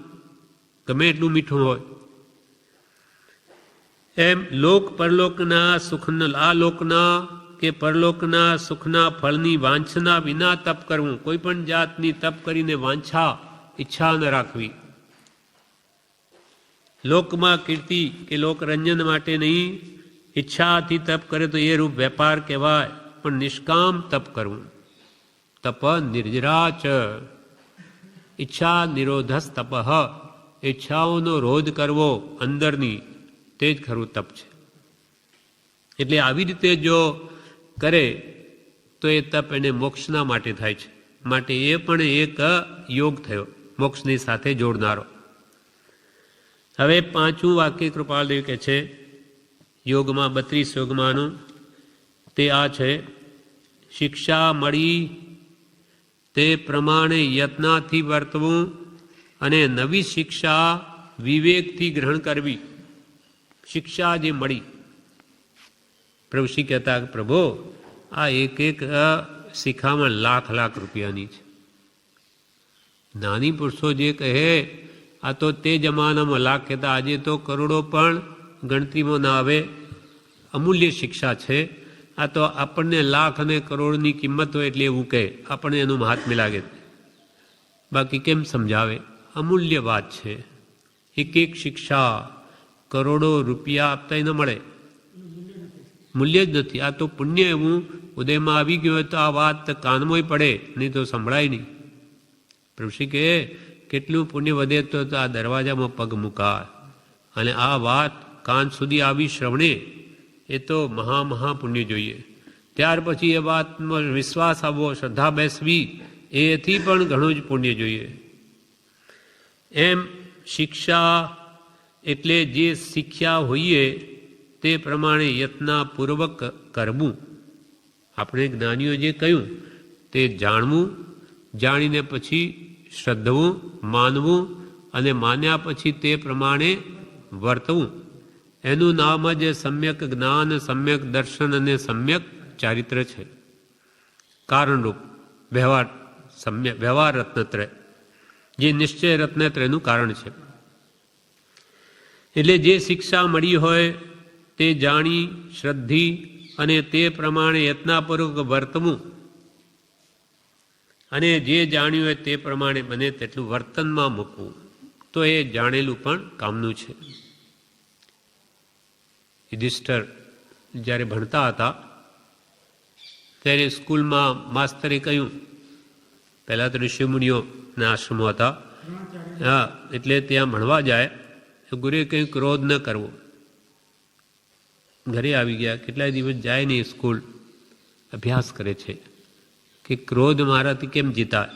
ગમે એટલું મીઠું હોય. એમ લોક પરલોકના સુખના, આ લોકના કે પરલોકના સુખના ફળની વાંછના વિના તપ કરવું. કોઈ પણ જાતની તપ કરીને વાંછા, ઈચ્છા ન રાખવી. લોકમાં કીર્તિ કે લોકરંજન માટે નહીં, ઈચ્છાથી તપ કરે તો એ રૂપ વેપાર કહેવાય. પણ નિષ્કામ તપ કરવું. તપ નિર્જરાચ ઈચ્છા નિરોધસ તપ. ઈચ્છાઓનો રોધ કરવો અંદરની, તે જ ખરું તપ છે. એટલે આવી રીતે જો કરે તો એ તપ એને મોક્ષના માટે થાય છે. માટે એ પણ એક યોગ થયો, મોક્ષની સાથે જોડનારો. હવે 5મું વાક્ય કૃપાલદેવ કહે છે યોગમાં 32 યોગમાંનું, તે આ છે, શિક્ષા મળી તે પ્રમાણે યત્નાથી વર્તવું અને નવી શિક્ષા વિવેકથી ગ્રહણ કરવી. શિક્ષા જે મળી, પ્રભુશ્રી કહેતા પ્રભુ આ એક શિખામણ લાખ રૂપિયાની છે. નાની પુરુષો જે કહે આ તો તે જમાનામાં લાખ કહેતા, આજે તો કરોડો પણ ગણતરીમાં ના આવે. અમૂલ્ય શિક્ષા છે. આ તો આપણને લાખ અને કરોડની કિંમત હોય એટલે એવું કહે, આપણને એનું મહાત્મ્ય લાગે. બાકી કેમ સમજાવે? અમૂલ્ય વાત છે. એક શિક્ષા કરોડો રૂપિયા આપતા ન મળે, મૂલ્ય જ નથી. આ તો પુણ્ય એવું ઉદયમાં આવી ગયું હોય તો આ વાત કાનમાંય પડે, નહીં તો સંભળાય નહીં. પ્રભુશ્રી કહે કેટલું પુણ્ય વધે તો આ દરવાજામાં પગ મૂકાય. અને આ વાત કાન સુધી આવી શ્રવણે, એ તો મહા પુણ્ય જોઈએ. ત્યાર પછી એ વાતમાં વિશ્વાસ આવવો, શ્રદ્ધા બેસવી, એથી પણ ઘણું જ પુણ્ય જોઈએ. એમ શિક્ષા એટલે જે શીખ્યા હોઈએ તે પ્રમાણે યત્નપૂર્વક કરવું. આપણે જ્ઞાનીઓ જે કહ્યું તે જાણવું, જાણીને પછી શ્રદ્ધવું, માનવું, અને માન્યા પછી તે પ્રમાણે વર્તવું. એનું નામ જ સમ્યક જ્ઞાન, સમ્યક દર્શન અને સમ્યક ચારિત્ર છે. કારણરૂપ વ્યવહાર રત્નત્રય, જે નિશ્ચય રત્નત્રયનું કારણ છે. એટલે જે શિક્ષા મળી હોય તે જાણી, શ્રદ્ધી અને તે પ્રમાણે યત્નપૂર્વક વર્તવું. અને જે જાણ્યું હોય તે પ્રમાણે બને તેટલું વર્તનમાં મૂકવું. તો એ જાણેલું પણ કામનું છે. યુધિષ્ઠિર જ્યારે ભણતા હતા ત્યારે સ્કૂલમાં માસ્તરે કહ્યું, પહેલાં તો ઋષિમુનિઓના આશ્રમો હતા, હા, એટલે ત્યાં ભણવા જાય ગુરુએ કહ્યું ક્રોધ ન કરવો. ઘરે આવી ગયા, કેટલાય દિવસ જાય નહીં સ્કૂલ, અભ્યાસ કરે છે કે ક્રોધ મારાથી કેમ જીતાય.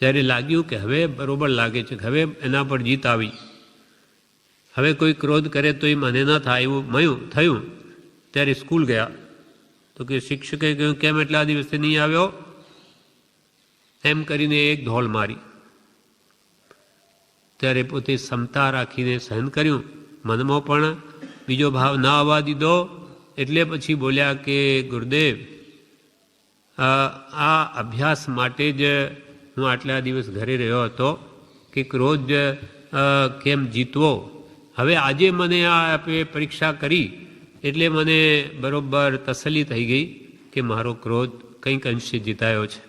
ત્યારે લાગ્યું કે હવે બરોબર લાગે છે, હવે એના પર જીત આવી, હવે કોઈ ક્રોધ કરે તો એ મને ન થાય એવું થયું. ત્યારે સ્કૂલ ગયા તો કે શિક્ષકે કહ્યું કેમ એટલા દિવસથી નહીં આવ્યો, એમ કરીને એક ધોલ મારી. ત્યારે પોતે ક્ષમતા રાખીને સહન કર્યું, મનમાં પણ બીજો ભાવ ના આવવા દીધો. એટલે પછી બોલ્યા કે ગુરુદેવ, આ અભ્યાસ માટે જ હું આટલા દિવસ ઘરે રહ્યો હતો કે ક્રોધ કેમ જીતવો. હવે આજે મને આ પરીક્ષા કરી એટલે મને બરોબર તસલ્લી થઈ ગઈ કે મારો ક્રોધ કંઈક અંશે જીતાયો છે.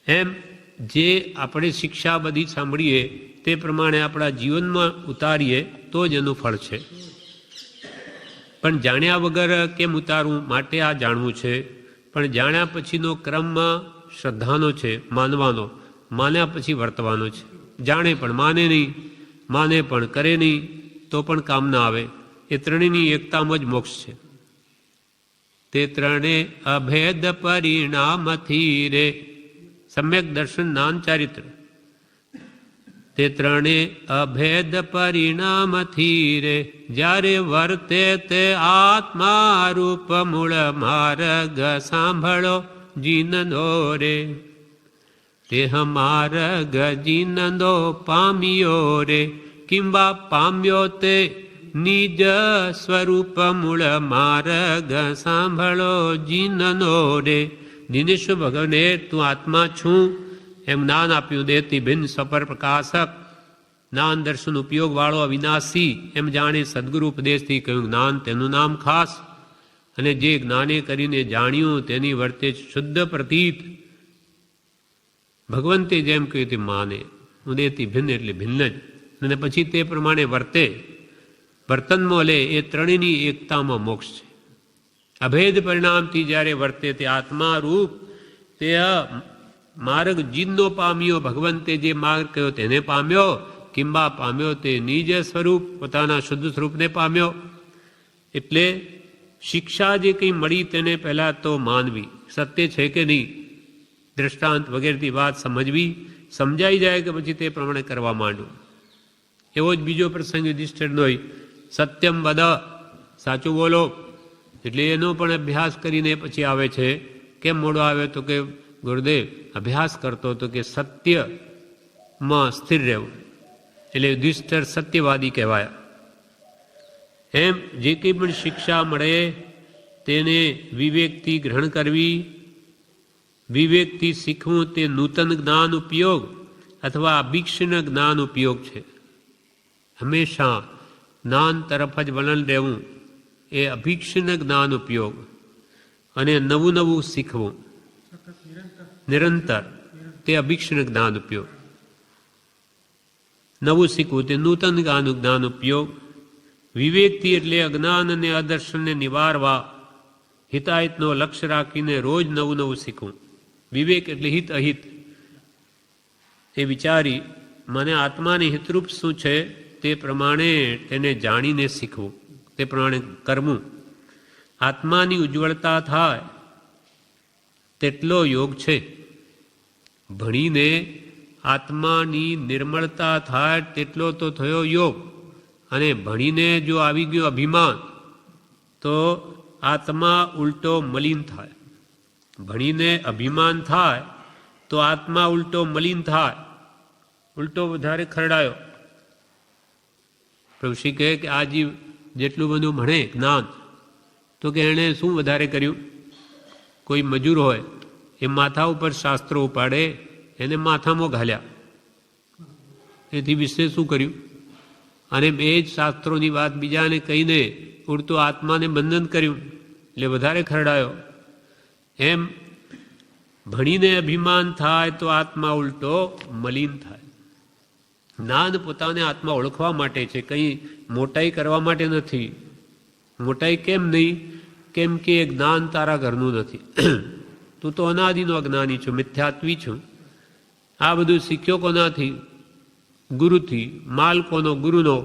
એમ જે આપણે શિક્ષા બધી સાંભળીએ તે પ્રમાણે આપણા જીવનમાં ઉતારીએ તો જ એનું ફળ છે. પણ જાણ્યા વગર કેમ ઉતારવું, માટે આ જાણવું છે. પણ જાણ્યા પછીનો ક્રમ શ્રદ્ધાનો છે, માનવાનો, માન્યા પછી વર્તવાનો છે. જાણે પણ માને નહીં, માને પણ કરે નહીં તો પણ કામ ના આવે. એ ત્રણેયની એકતામાં જ મોક્ષ છે. તે ત્રણે અભેદ પરિણામથી રે, સમ્યક દર્શન જ્ઞાન ચારિત્ર. તે ત્રણે અભેદ પરિણામથી રે, જ્યારે વર્તે તે આત્મા રૂપ મૂળ માર્ગ સાંભળો જીનનો રે. તેહ માર્ગ જીનંદો પામ્યો રે, કિંબા પામ્યો તે નિજ સ્વરૂપ મૂળ માર્ગ સાંભળો જીનનો રે. દિનેશ્વર ભગવાને તું આત્મા છું એમ જ્ઞાન આપ્યું, દેહથી ભિન્ન સ્વપર પ્રકાશક, જ્ઞાન દર્શન ઉપયોગવાળો અવિનાશી એમ જાણે સદગુરુ ઉપદેશથી કહ્યું જ્ઞાન તેનું નામ ખાસ. અને જે જ્ઞાને કરીને જાણ્યું તેની વર્તે શુદ્ધ પ્રતીત. ભગવંતે જેમ કહ્યું તે માને, ઉદયથી ભિન્ન એટલે ભિન્ન જ, અને પછી તે પ્રમાણે વર્તે, વર્તનમાં લે. એ ત્રણેયની એકતામાં મોક્ષ છે. અભેદ પરિણામથી જ્યારે વર્તે તે આત્મા રૂપ, તે માર્ગ જીનનો પામ્યો, ભગવંતે જે માર્ગ કહ્યો તેને પામ્યો, કિંબા પામ્યો તે નિજ સ્વરૂપ પોતાના શુદ્ધ સ્વરૂપને પામ્યો. એટલે શિક્ષા જે કંઈ મળી તેને પહેલાં તો માનવી, સત્ય છે કે નહીં, દ્રષ્ટાંત વગેરેથી વાત સમજવી, સમજાઈ જાય કે પછી તે પ્રમાણે કરવા માંડવું. એવો જ બીજો પ્રસંગ યુધિષ્ઠિરનો, સત્યમ વદ, સાચું બોલો. એટલે એનો પણ અભ્યાસ કરીને પછી આવે છે. કેમ મોડો આવ્યો તો કે ગુરુદેવ અભ્યાસ કરતો હતો કે સત્યમાં સ્થિર રહેવું. એટલે યુધિષ્ઠિર સત્યવાદી કહેવાયા. એમ જે કંઈ પણ શિક્ષા મળે તેને વિવેકથી ગ્રહણ કરવી, વિવેકથી શીખવું તે નૂતન જ્ઞાન ઉપયોગ અથવા અભિક્ષણ જ્ઞાન ઉપયોગ છે. હંમેશા જ્ઞાન તરફ જ વલણ રહેવું એ અભિક્ષણ જ્ઞાન ઉપયોગ. અને નવું નવું શીખવું નિરંતર તે અભિક્ષણ જ્ઞાન ઉપયોગ. નવું શીખવું તે નૂતન જ્ઞાન ઉપયોગ. વિવેકથી એટલે અજ્ઞાન અને અદર્શનને નિવારવા હિતાહિતનો લક્ષ્ય રાખીને રોજ નવું નવું શીખવું. વિવેક એટલે હિત અહિત એ વિચારી મને આત્માને હિતરૂપ શું છે તે પ્રમાણે તેને જાણીને શીખવું, તે પ્રમાણે કરવું. આત્માની ઉજ્જવળતા થાય તેટલો યોગ છે. ભણીને આત્માની નિર્મળતા થાય તેટલો તો થયો યોગ. અને ભણીને જો આવી ગયો અભિમાન તો આત્મા ઉલટો મલિન થાય. ભણીને અભિમાન થાય તો આત્મા ઉલટો મલિન થાય, ઉલટો વધારે ખરડાયો. પ્રભુશ્રી કહે કે આ જીવ જેટલું બધું ભણે જ્ઞાન તો કે એણે શું વધારે કર્યું. કોઈ મજૂર હોય એ માથા ઉપર શાસ્ત્રો ઉપાડે, એને માથામાં ઘાલ્યા, એથી વિશેષ શું કર્યું. અને બે જ શાસ્ત્રોની વાત બીજાને કહીને ઉડતો આત્માને બંધન કર્યું, એટલે વધારે ખરડાયો. એમ ભણીને અભિમાન થાય તો આત્મા ઉલટો મલિન થાય. જ્ઞાન પોતાને આત્મા ઓળખવા માટે છે, કંઈ મોટાઈ કરવા માટે નથી. મોટાઈ કેમ નહીં? કેમ કે એ જ્ઞાન તારા ઘરનું નથી. તું તો અનાદિનો અજ્ઞાની છું, મિથ્યાત્વી છું. આ બધું શીખ્યો કોનાથી? ગુરુથી. માલ કોનો? ગુરુનો.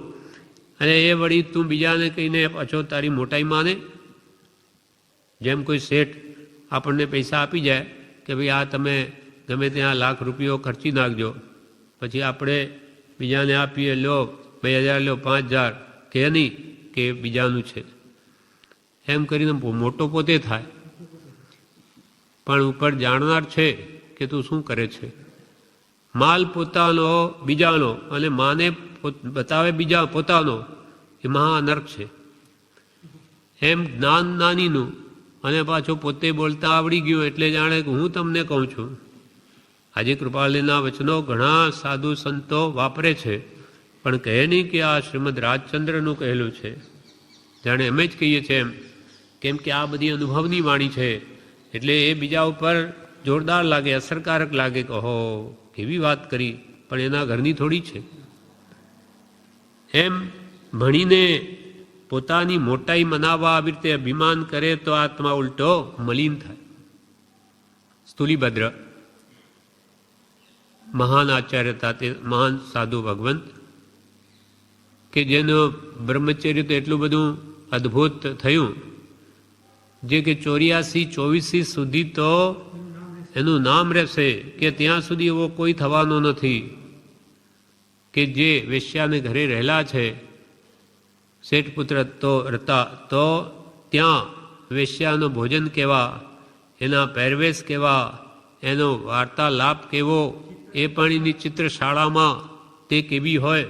અને એ વળી તું બીજાને કહીને પાછો તારી મોટાઈ માને? જેમ કોઈ શેઠ આપણને પૈસા આપી જાય કે ભાઈ આ તમે ગમે ત્યાં લાખ રૂપિયો ખર્ચી નાખજો, પછી આપણે બીજાને આપીએ, લો 2000, લો 5000, કે નહીં કે બીજાનું છે, એમ કરીને મોટો પોતે થાય. પણ ઉપર જાણનાર છે કે તું શું કરે છે. માલ પોતાનો બીજાનો અને માને બતાવે બીજા પોતાનો, એ મહા અનર્ક છે. એમ જ્ઞાન નાનીનું અને પાછો પોતે બોલતા આવડી ગયું એટલે જાણે કે હું તમને કહું છું. આજે કૃપાલજીના વચનો ઘણા સાધુ સંતો વાપરે છે, પણ કહે નહીં કે આ શ્રીમદ રાજચંદ્રનું કહેલું છે. જાણે અમે જ કહીએ છીએ એમ, કેમ કે આ બધી અનુભવની વાણી છે, એટલે એ બીજા ઉપર જોરદાર લાગે, અસરકારક લાગે કે ઓહો કેવી વાત કરી, પણ એના ઘરની થોડી છે. એમ ભણીને પોતાની મોટાઈ મનાવવા આવી રીતે અભિમાન કરે તો આત્મા ઉલટો મલિન થાય. સ્થૂલીભદ્ર મહાન આચાર્ય હતા, તે મહાન સાધુ ભગવંત, કે જેનું બ્રહ્મચર્ય તો એટલું બધું અદ્ભુત થયું, જે કે 84-24 સુધી તો એનું નામ રહેશે કે ત્યાં સુધી એવો કોઈ થવાનો નથી કે જે વેશ્યાને ઘરે રહેલા છે, શેઠ પુત્ર તો હતા, તો ત્યાં વેશ્યાનું ભોજન કેવા, એના પહેરવેશ કેવા, એનો વાર્તાલાપ કેવો, એ પણ એની ચિત્રશાળામાં તે કેવી હોય,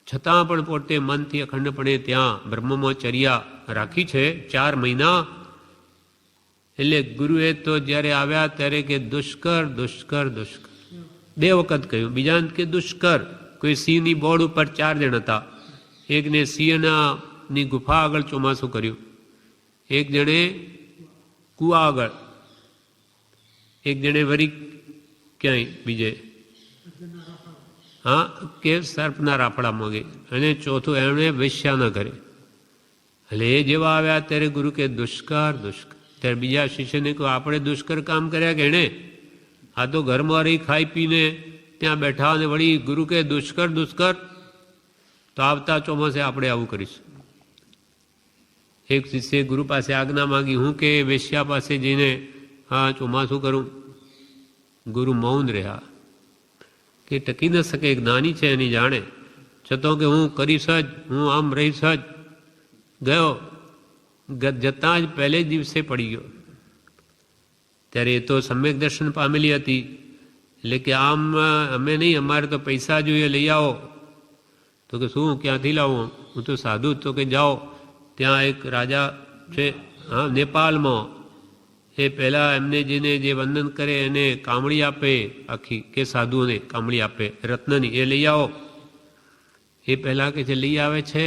છતાં પણ પોતે મનથી અખંડપણે ત્યાં બ્રહ્મચર્યા રાખી છે 4 મહિના. એટલે ગુરુએ તો જ્યારે આવ્યા ત્યારે કે દુષ્કર દુષ્કર દુષ્કર 2 વખત કહ્યું. બીજાને કે દુષ્કર. કોઈ સિંહની બોર્ડ ઉપર 4 જણ હતા. એકને સિંહની ગુફા આગળ ચોમાસું કર્યું, એક જણે કુવા આગળ, એક જણે વરી ક્યાંય બીજે, હા કે સર્પના રાફડામાં ગઈ, અને ચોથું એમણે વેશ્યાના ઘરે. એટલે એ જેવા આવ્યા ત્યારે ગુરુ કે દુષ્કર દુષ્કર. ત્યારે બીજા શિષ્યને કહ્યું આપણે દુષ્કર કામ કર્યા કે એણે? આ તો ઘરમાં રહી ખાઈ પીને ત્યાં બેઠા, અને વળી ગુરુ કે દુષ્કર દુષ્કર. તો આવતા ચોમાસે આપણે આવું કરીશું. એક શિષ્યે ગુરુ પાસે આજ્ઞા માંગી, હું કે વેશ્યા પાસે જઈને હા ચોમાસું કરું. ગુરુ મૌન રહ્યા, કે ટકી ન શકે, જ્ઞાની છે એની જાણે, છતાં કે હું કરીશ જ, હું આમ રહીશ જ. ગયો, જતાં જ પહેલે જ દિવસે પડી ગયો. ત્યારે એ તો સમ્યક દર્શન પામેલી હતી, એટલે કે આમ અમે નહીં, અમારે તો પૈસા જોઈએ, લઈ આવો. તો કે શું, ક્યાંથી લાવું? હું તો સાધુ. તો કે જાઓ, ત્યાં એક રાજા છે હા નેપાળમાં, એ પહેલાં એમને જેને જે વંદન કરે એને કામળી આપે, આખી કે સાધુઓને કામળી આપે રત્નની, એ લઈ આવો. એ પહેલાં કે છે લઈ આવે છે,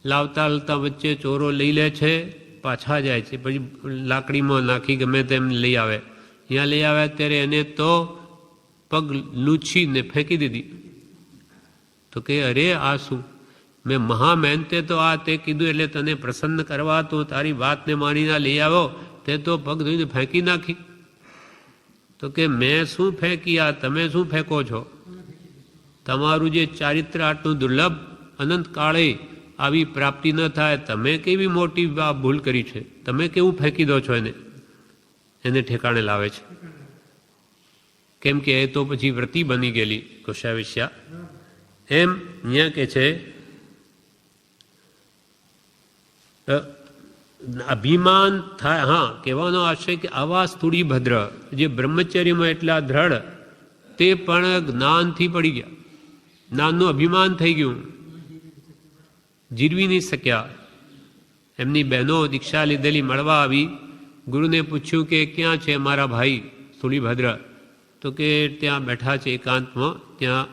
લાવતા લાવતા વચ્ચે ચોરો લઈ લે છે, પાછા જાય છે, પછી લાકડીમાં નાખી ગમે તેમ લઈ આવે. અહીંયા લઈ આવ્યા ત્યારે એને તો પગ લૂછીને ફેંકી દીધી. તો કે અરે આ શું? મેં મહા મહેનતે તો આ તે કીધું એટલે તને પ્રસન્ન કરવા, તો તારી વાતને માનીને લઈ આવ્યો, તે તો પગ ધોઈને ફેંકી નાખી. તો કે મેં શું ફેંકી, આ તમે શું ફેંકો છો? તમારું જે ચારિત્ર આટલું દુર્લભ, અનંત કાળે આવી પ્રાપ્તિ ન થાય, તમે કેવી મોટી ભૂલ કરી છે, તમે કેવું ફેંકી દો છો એને ઠેકાણે લાવે છે. કેમ કે એ તો પછી વ્રતિ બની ગયેલી કોષાવેશ્યા. એમ અહીંયા કે છે અભિમાન થાય. હા, કહેવાનો આશય કે આવા સ્થૂળીભદ્ર જે બ્રહ્મચર્યમાં એટલા દ્રઢ, તે પણ જ્ઞાનથી પડી ગયા, જ્ઞાનનું અભિમાન થઈ ગયું, જીરવી નહીં શક્યા. એમની બહેનો દીક્ષા લીધેલી મળવા આવી, ગુરુને પૂછ્યું કે ક્યાં છે મારા ભાઈ સ્થૂળીભદ્ર? તો કે ત્યાં બેઠા છે એકાંતમાં, ત્યાં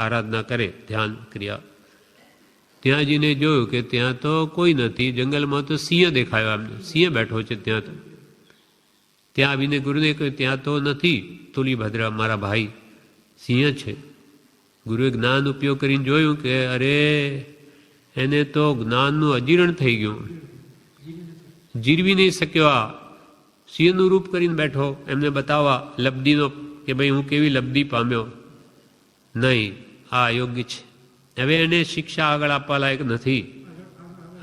આરાધના કરે, ધ્યાન ક્રિયા. ત્યાં જઈને જોયું કે ત્યાં તો કોઈ નથી, જંગલમાં તો સિંહ દેખાયો એમને, સિંહ બેઠો છે ત્યાં. તો ત્યાં આવીને ગુરુને કહ્યું ત્યાં તો નથી સ્થૂળીભદ્ર મારા ભાઈ, સિંહ છે. ગુરુએ જ્ઞાન ઉપયોગ કરીને જોયું કે અરે એને તો જ્ઞાનનું અજીર્ણ થઈ ગયું, જીરવી નહીં શક્યો. આ સિંહનું રૂપ કરીને બેઠો એમને બતાવવા લબ્ધિનો કે ભાઈ હું કેવી લબ્ધિ પામ્યો. નહીં, આ અયોગ્ય છે. હવે એને શિક્ષા આગળ આપવા લાયક નથી.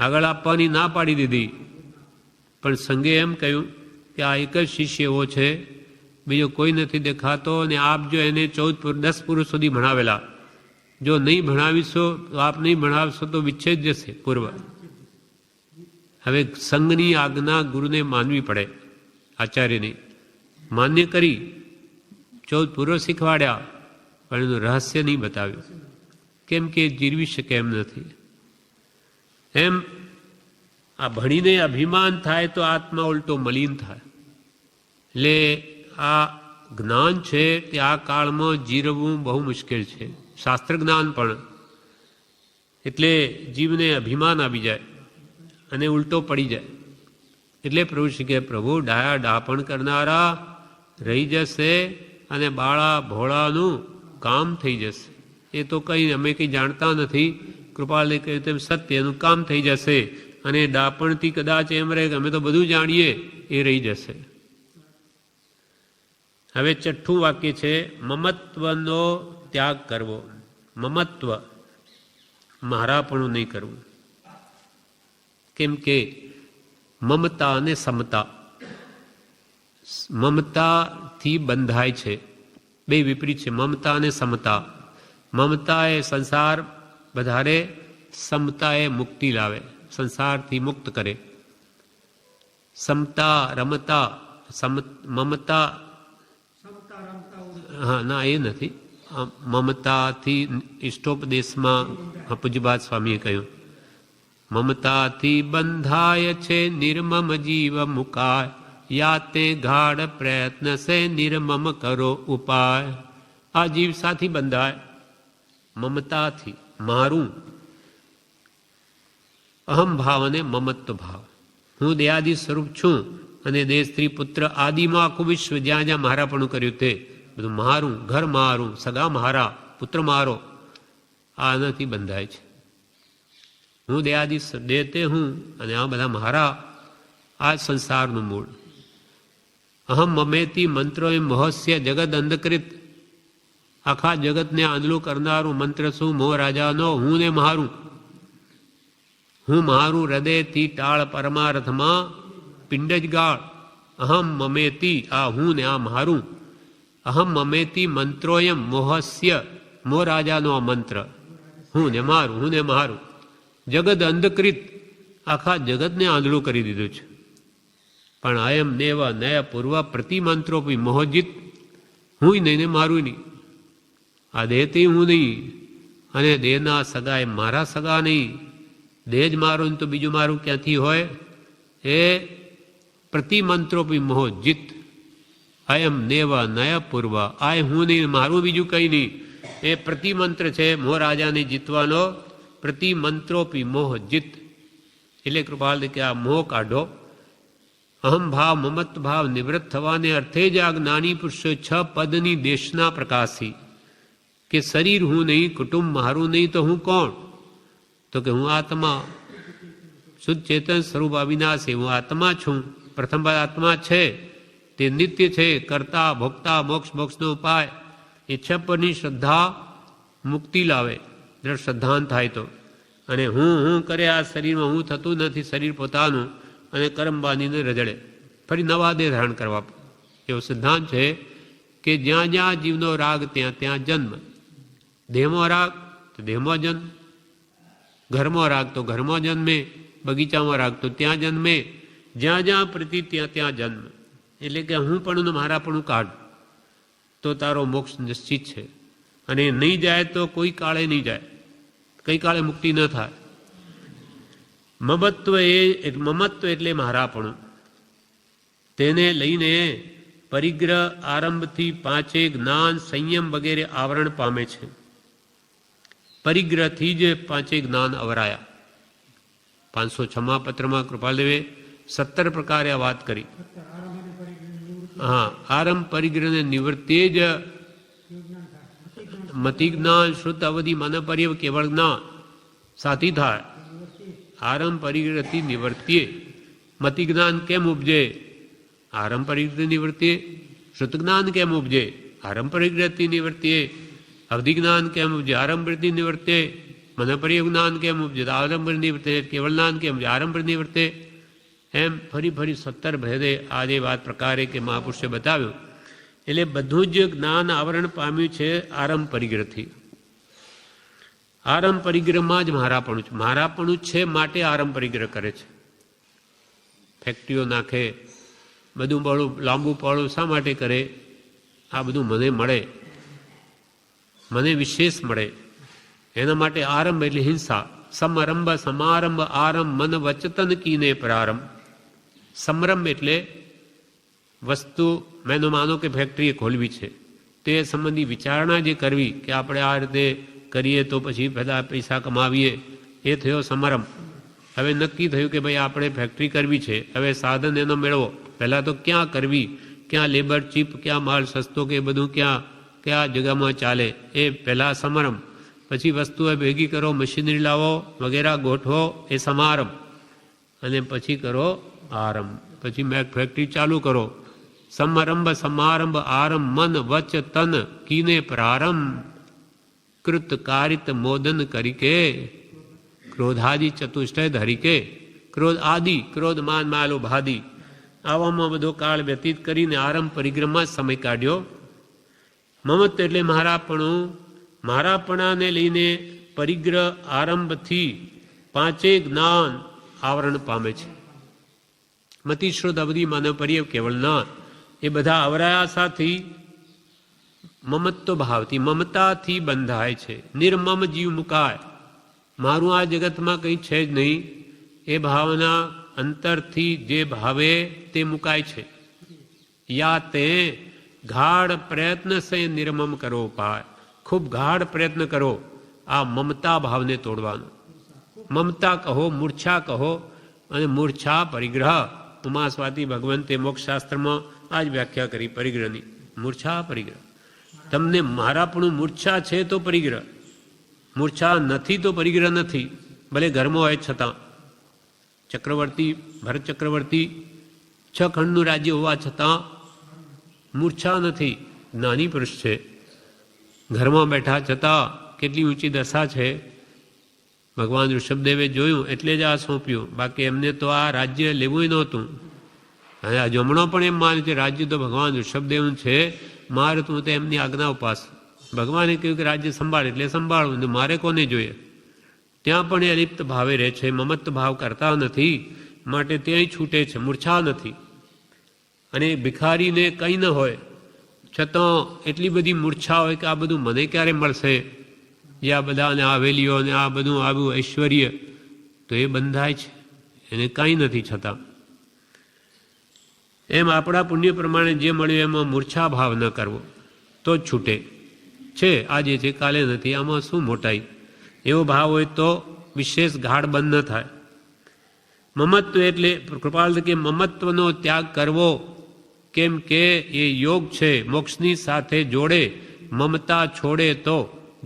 આગળ આપવાની ના પાડી દીધી. પણ સંઘે એમ કહ્યું કે આ એક જ શિષ્ય એવો છે, બીજો કોઈ નથી દેખાતો, અને આપ જો એને 10 પુરુષ સુધી ભણાવેલા, જો નહીં ભણાવીશો તો આપ નહીં ભણાવશો તો વિચ્છેદ જશે પૂર્વ. હવે સંઘની આજ્ઞા ગુરુને માનવી પડે, આચાર્યની. માન્ય કરી 14 પૂર્વ શીખવાડ્યા, પણ એનું રહસ્ય નહીં બતાવ્યું, કેમ કે જીરવી શકે એમ નથી. એમ આ ભણીને અભિમાન થાય તો આત્મા ઉલટો મલિન થાય. એટલે આ જ્ઞાન છે તે આ કાળમાં જીરવવું બહુ મુશ્કેલ છે, શાસ્ત્ર જ્ઞાન પણ. એટલે જીવને અભિમાન આવી જાય અને ઉલટો પડી જાય. એટલે પ્રભુ શ્રી કે પ્રભુ ડાયા ડાપણ કરનારા રહી જશે અને બાળા ભોળાનું કામ થઈ જશે. એ તો કંઈ અમે કંઈ જાણતા નથી, કૃપાલે કહ્યું તેમ સત્યનું કામ થઈ જશે. અને ડાપણથી કદાચ એમ રહે કે અમે તો બધું જાણીએ, એ રહી જશે. હવે 6થું વાક્ય છે મમત્વનો ત્યાગ કરવો. મમત્વ, મારાપણું નહીં કરવું. કેમ કે મમતા અને સમતા, મમતાથી બંધાય છે, બે વિપરીત છે. મમતા અને સમતા. મમતા એ સંસાર વધારે, સમતા એ મુક્તિ લાવે, સંસારથી મુક્ત કરે. સમતા રમતા, મમતા, હા ના એ નથી. મમતાથી ઇષ્ટોપદેશમાં પૂજ્યપાદ સ્વામીએ કહ્યું, મમતાથી બંધાય છે નિર્મમ જીવ મુકાય, યાતે ગાઢ પ્રયત્ન સે નિર્મમ કરો ઉપાય. આ જીવ સાથી બંધાય મમતાથી, મારું અહમ ભાવ અને મમત્વ ભાવ. હું દેહાદિ સ્વરૂપ છું અને દેહ સ્ત્રી પુત્ર આદિમાં આખું વિશ્વ જ્યાં જ્યાં મારાપણું કર્યું તે બધું મારું, ઘર મારું, સગા મારા, પુત્ર મારો, આનાથી બંધાય છે. હું દેહાદિ દેહ તે હું અને આ બધા મારા. આ સંસારનું મૂળ. અહમ મમેતી મંત્રો એમ મહોસ્ય જગત અંધકૃત. આખા જગતને આંધળું કરનારું મંત્ર શું? મોહ રાજાનો હું ને મારું. હું મારું હૃદયથી ટાળ પરમાર્થમાં પિંડ જ ગાળ. અહમ મમેતી, આ હું ને આ મારું. અહમ મમેતી મંત્રોયમ મોહસ્ય, મોહ રાજાનો આ મંત્ર. હું ને મારું, હું ને મારું. જગત અંધકૃત, આખા જગતને આંધળું કરી દીધું છે. પણ અયમ નેવ નય પૂર્વ પ્રતિમંત્રોપી મોહજિત. હું નહીં ને મારું નહીં. આ દેહથી હું નહીં અને દેહના સગા એ મારા સગા નહીં. દેહ જ મારું તો બીજું મારું ક્યાંથી હોય? એ પ્રતિમંત્રોપી મોહજિત. અયમ નેવ નય પૂર્વ. આ હું નહીં, મારું બીજું કંઈ નહીં. એ પ્રતિમંત્ર છે મોહ રાજાને જીતવાનો. પ્રતિમંત્રોપી મોહજિત. એટલે કૃપાલ કે આ મોહ કાઢો. અહમ ભાવ મમત ભાવ નિવૃત્ત થવાને અર્થે જ આ જ્ઞાની પુરુષો 6 પદની દેશના પ્રકાશી. કે શરીર હું નહીં, કુટુંબ મારું નહીં, તો હું કોણ? તો કે હું આત્મા, શુદ્ધ ચેતન સ્વરૂપ અવિનાશી. હું આત્મા છું. પ્રથમ બાદ આત્મા છે તે નિત્ય છે, કરતા ભોગતા મોક્ષનો ઉપાય. એ 6 પદની શ્રદ્ધા મુક્તિ લાવે, દ્રઢ શ્રદ્ધાંત થાય તો. અને હું કરે આ શરીરમાં હું થતું નથી, શરીર પોતાનું, અને કર્મ બાંધીને રજડે, ફરી નવા દેહ ધારણ કરવા. એવો સિદ્ધાંત છે કે જ્યાં જ્યાં જીવનો રાગ ત્યાં ત્યાં જન્મ. દેહમાં રાગ તો દેહમાં જન્મ, ઘરમાં રાગ તો ઘરમાં જન્મે, બગીચામાં રાગ તો ત્યાં જન્મે. જ્યાં જ્યાં પ્રતિ ત્યાં ત્યાં જન્મ. એટલે કે હું પણ મારા પણ કાઢ તો તારો મોક્ષ નિશ્ચિત છે. અને નહીં જાય તો કોઈ કાળે નહીં જાય, કઈ કાળે મુક્તિ ન થાય. મમત્વ એટલે મારાપણું. તેને લઈને પરિગ્રહ આરંભથી 5 જ્ઞાન સંયમ વગેરે આવરણ પામે છે. પરિગ્રહથી જ 5 જ્ઞાન અવરાયા. 506મા પત્રમાં કૃપાલદેવે 17 પ્રકારે આ વાત કરી. હા, આરંભ પરિગ્રહને નિવૃત્તિ જ મતિ જ્ઞાન શ્રુત અવધિ મન પર્યવ કેવળ જ્ઞાન સાથી થાય. આરંભ પરિગ્રહથી નિવર્તીએ. મતિ જ્ઞાન કેમ ઉપજે? આરંભ પરિગ્રહથી નિવર્તીએ. શ્રુત જ્ઞાન કેમ ઉપજે? આરંભ પરિગ્રહથી નિવર્તીએ. અવધિ જ્ઞાન કેમ ઉપજે? આરંભ પરિગ્રહથી નિવર્તે. મન પર્યવ જ્ઞાન કેમ ઉપજે? આરંભ નિવર્તે. કેવળ જ્ઞાન કેમ આરંભ નિવર્તે. એમ ફરી ફરી 17 ભેદે આ જે વાત પ્રકારે કે મહાપુરુષે બતાવ્યું. એટલે બધું જ જ્ઞાન આવરણ પામ્યું છે આરંભ પરિગ્રહથી. આરંભ પરિગ્રહમાં જ મારાપણું છે. મારાપણું છે માટે આરંભ પરિગ્રહ કરે છે. ફેક્ટરીઓ નાખે, બધું બળું લાંબુ પાળું શા માટે કરે? આ બધું મને મળે, મને વિશેષ મળે એના માટે. આરંભ એટલે હિંસા. સમરંભ સમારંભ આરંભ મન વચતન કીને પ્રારંભ. સમરંભ એટલે વસ્તુ, મેં માનો કે ફેક્ટરી ખોલવી છે, તે સંબંધી વિચારણા જે કરવી કે આપણે આ રીતે કરીએ તો પછી બધા પૈસા કમાવીએ, એ થયો સમારંભ. હવે નક્કી થયું કે ભાઈ આપણે ફેક્ટરી કરવી છે, હવે સાધન એનો મેળવો. પહેલાં તો ક્યાં કરવી, ક્યાં લેબર ચીપ, ક્યાં માલ સસ્તો, કે બધું ક્યાં જગામાં ચાલે, એ પહેલાં સમારંભ. પછી વસ્તુઓ ભેગી કરો, મશીનરી લાવો, વગેરે ગોઠવો, એ સમારંભ. અને પછી કરો આરંભ. પછી મેં ફેક્ટરી ચાલુ કરો. સમારંભ સમારંભ આરંભ મન વચ તન કીને પ્રારંભ. કૃત કારિત મોદન કરીકે ક્રોધાદિ ચતુષ્ટય ધરીકે. ક્રોધ આદિ, ક્રોધ માન માલો ભાદી, આવામાં બધો કાળ વ્યતીત કરીને આરંભ પરિગ્રહમાં સમય કાઢ્યો. મમત્વ એટલે મારાપણું. મારાપણાને લઈને પરિગ્રહ આરંભથી 5 જ્ઞાન આવરણ પામે છે. મતિ શ્રુત અવધિ મન પર્યવ કેવળ જ્ઞાન, એ બધા અવરાયાસાથી મમત્વ ભાવથી, મમતાથી બંધાય છે. નિર્મમ જીવ મુકાય. મારું આ જગતમાં કંઈ છે જ નહીં, એ ભાવના અંતરથી જે ભાવે તે મુકાય છે. યા તે ગાઢ પ્રયત્ન સે નિર્મમ કરો ઉપાય. ખૂબ ગાઢ પ્રયત્ન કરો આ મમતા ભાવને તોડવાનો. મમતા કહો, મૂર્છા કહો, અને મૂર્છા પરિગ્રહ. ઉમા સ્વાતિ ભગવંતે મોક્ષશાસ્ત્રમાં આ જ વ્યાખ્યા કરી પરિગ્રહની. મૂર્છા પરિગ્રહ. તમને મારાપણું મૂર્છા છે તો પરિગ્રહ, મૂર્છા નથી તો પરિગ્રહ નથી. ભલે ઘરમાં હોય છતાં. ચક્રવર્તી, ભરત ચક્રવર્તી 6 ખંડનું રાજ્ય હોવા છતાં મૂર્છા નથી. જ્ઞાની પુરુષ છે. ઘરમાં બેઠા છતાં કેટલી ઊંચી દશા છે. ભગવાન ઋષભદેવે જોયું એટલે જ આ સોંપ્યું. બાકી એમને તો આ રાજ્ય લેવું નહોતું. અને આ જમણો પણ એમ માને છે રાજ્ય તો ભગવાન ઋષભદેવનું છે, મારે તું તો એમની આજ્ઞા ઉપાસ. ભગવાને કહ્યું કે રાજ્ય સંભાળ એટલે સંભાળવું, મારે કોને જોઈએ. ત્યાં પણ એ અલિપ્ત ભાવે રહે છે, મમત્વ ભાવ કરતા નથી, માટે ત્યાંય છૂટે છે, મૂર્છા નથી. અને ભિખારીને કંઈ ન હોય છતાં એટલી બધી મૂર્છા હોય કે આ બધું મને ક્યારે મળશે, જે આ બધાને આવેલીઓ અને આ બધું આવ્યું ઐશ્વર્ય, તો એ બંધાય છે, એને કંઈ નથી છતાં. એમ આપણા પુણ્ય પ્રમાણે જે મળ્યું એમાં મૂર્છા ભાવ ન કરવો તો જ છૂટે. છે આજે છે કાલે નથી, આમાં શું મોટાઈ. એવો ભાવ હોય તો વિશેષ ગાઢ બંધ ન થાય. મમત્વ એટલે કૃપાલ કે મમત્વનો ત્યાગ કરવો, કેમ કે એ યોગ છે, મોક્ષની સાથે જોડે. મમતા છોડે તો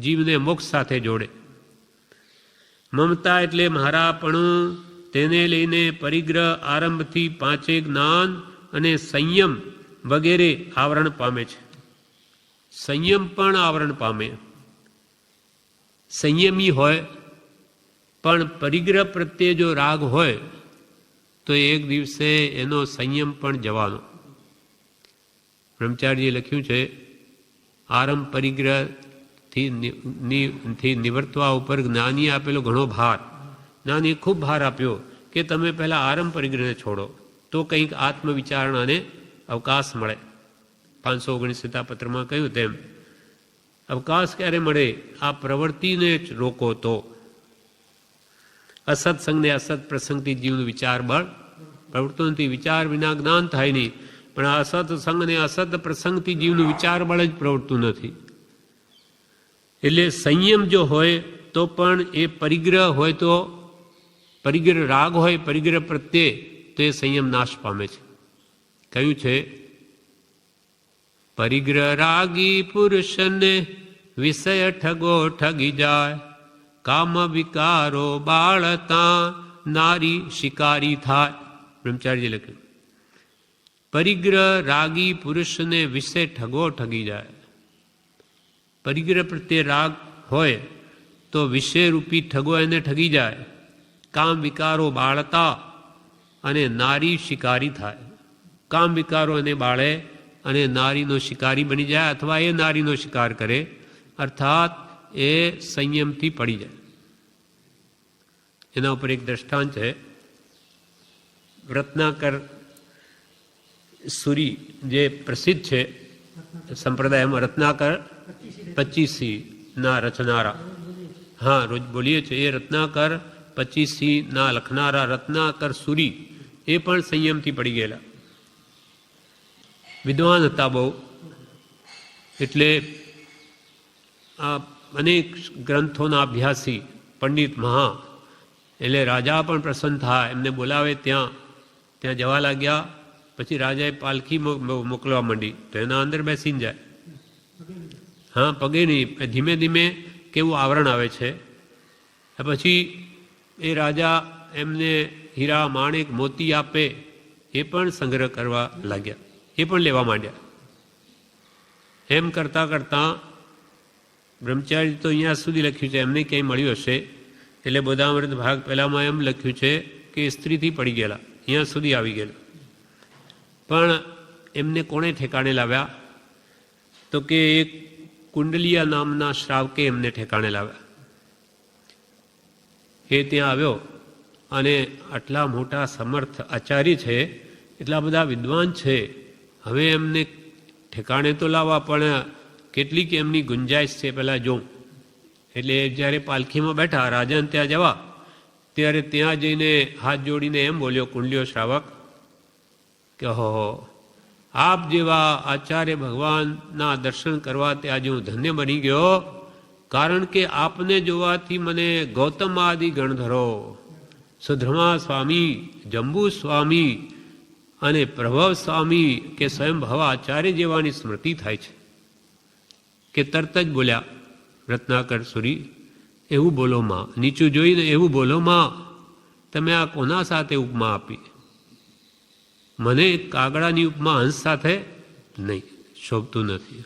જીવને મોક્ષ સાથે જોડે. મમતા એટલે મારાપણું, તેને લઈને પરિગ્રહ આરંભથી 5 જ્ઞાન અને સંયમ વગેરે આવરણ પામે છે. સંયમ પણ આવરણ પામે. સંયમી હોય પણ પરિગ્રહ પ્રત્યે જો રાગ હોય તો એક દિવસે એનો સંયમ પણ જવાનો. બ્રહ્મચારીએ લખ્યું છે, આરંભ પરિગ્રહથી નિવર્તવા ઉપર જ્ઞાનીએ આપેલો ઘણો ભાર. જ્ઞાનીએ ખૂબ ભાર આપ્યો કે તમે પહેલાં આરંભ પરિગ્રહને છોડો તો કંઈક આત્મવિચારણાને અવકાશ મળે. 519 પત્રમાં કહ્યું તેમ અવકાશ ક્યારે મળે? આ પ્રવૃત્તિને જ રોકો તો. અસત્સંગને અસત પ્રસંગથી જીવનું વિચાર બળ પ્રવૃત્તિઓથી વિચાર વિના જ્ઞાન થાય નહીં. પણ આ અસત સંગ અને અસત પ્રસંગથી જીવનું વિચાર બળ જ પ્રવૃત્તું નથી. એટલે સંયમ જો હોય તો પણ એ પરિગ્રહ હોય તો, પરિગ્રહ રાગ હોય પરિગ્રહ પ્રત્યે, તો એ સંયમ નાશ પામે છે. કહ્યું છે, પરિગ્રહ રાગી પુરુષને વિષય ઠગો ઠગી જાય, કામ વિકારો બાળતા નારી શિકારી થાય. બ્રહ્મચારીજી લખ્યું, પરિગ્રહ રાગી પુરુષને વિષય ઠગો ઠગી જાય. પરિગ્રહ પ્રત્યે રાગ હોય તો વિષયરૂપી ઠગો એને ઠગી જાય, કામ વિકારો બાળતા અને નારી શિકારી થાય. કામ વિકારો એને બાળે અને નારીનો શિકારી બની જાય, અથવા એ નારીનો શિકાર કરે, અર્થાત એ સંયમથી પડી જાય. એના ઉપર એક દ્રષ્ટાંત છે. રત્નાકર સુરી જે પ્રસિદ્ધ છે સંપ્રદાયમાં, રત્નાકર 25 ના રચનારા, હા રોજ બોલીએ છીએ, એ રત્નાકર 25 ના લખનારા રત્નાકર સુરી એ પણ સંયમથી પડી ગયેલા વિદ્વાન હતા બહુ. એટલે આ અનેક ગ્રંથોના અભ્યાસી પંડિત મહા. એટલે રાજા પણ પ્રસન્ન થાય, એમને બોલાવે ત્યાં જવા લાગ્યા. પછી રાજાએ પાલખી મોકલવા માંડી તો એના અંદર બેસીને જાય. હા, પગે નહીં, ધીમે ધીમે કેવું આવરણ આવે છે. પછી એ રાજા એમને હીરા માણેક મોતી આપે એ પણ સંગ્રહ કરવા લાગ્યા, એ પણ લેવા માંડ્યા. એમ કરતાં કરતાં બ્રહ્મચારી તો અહીંયા સુધી લખ્યું છે, એમને ક્યાંય મળ્યું હશે. એટલે બોધામૃત ભાગ પહેલામાં એમ લખ્યું છે કે સ્ત્રીથી પડી ગયેલા, અહીંયા સુધી આવી ગયેલા. પણ એમને કોણે ઠેકાણે લાવ્યા? તો કે એક કુંડલિયા નામના શ્રાવકે એમને ઠેકાણે લાવ્યા. એ ત્યાં આવ્યો અને આટલા મોટા સમર્થ આચાર્ય છે, એટલા બધા વિદ્વાન છે, હવે એમને ઠેકાણે તો લાવવા, પણ કેટલીક એમની ગુંજાઈશ છે પહેલાં જોઉં. એટલે જ્યારે પાલખીમાં બેઠા રાજાને ત્યાં જવા, ત્યારે ત્યાં જઈને હાથ જોડીને એમ બોલ્યો કુંડલિયો શ્રાવક કે હો આપ જેવા આચાર્ય ભગવાનના દર્શન કરવા તે આજે હું ધન્ય બની ગયો, કારણ કે આપને જોવાથી મને ગૌતમ આદિ ગણધરો, સુધર્મા સ્વામી, જંબુ સ્વામી અને પ્રભવ સ્વામી કે સ્વયંભવ આચાર્ય જેવાની સ્મૃતિ થાય છે. કે તરત જ બોલ્યા રત્નાકર સુરી, એવું બોલો માં, નીચું જોઈને એવું બોલો માં, તમે આ કોના સાથે ઉપમા આપી? મને કાગડાની ઉપમા હંસ સાથે નહીં, શોભતું નથી.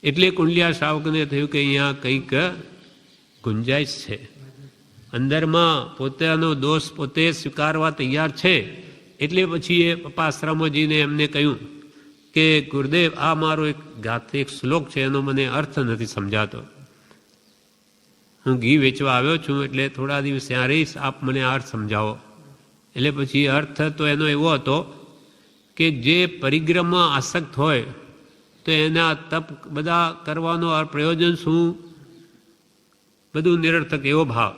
એટલે કુંડલિયા શ્રાવકને થયું કે અહીંયા કંઈક ગુંજાઈશ છે, અંદરમાં પોતાનો દોષ પોતે સ્વીકારવા તૈયાર છે. એટલે પછી એ પપ્પાશ્રમમાં જઈને એમને કહ્યું કે ગુરુદેવ, આ મારો એક શ્લોક છે, એનો મને અર્થ નથી સમજાતો. હું ઘી વેચવા આવ્યો છું, એટલે થોડા દિવસ ત્યાં રહીશ, આપ મને અર્થ સમજાવો. એટલે પછી અર્થ તો એનો એવો હતો કે જે પરિગ્રહમાં આસક્ત હોય તો એના તપ બધા કરવાનો પ્રયોજન શું? બધું નિરર્થક એવો ભાવ.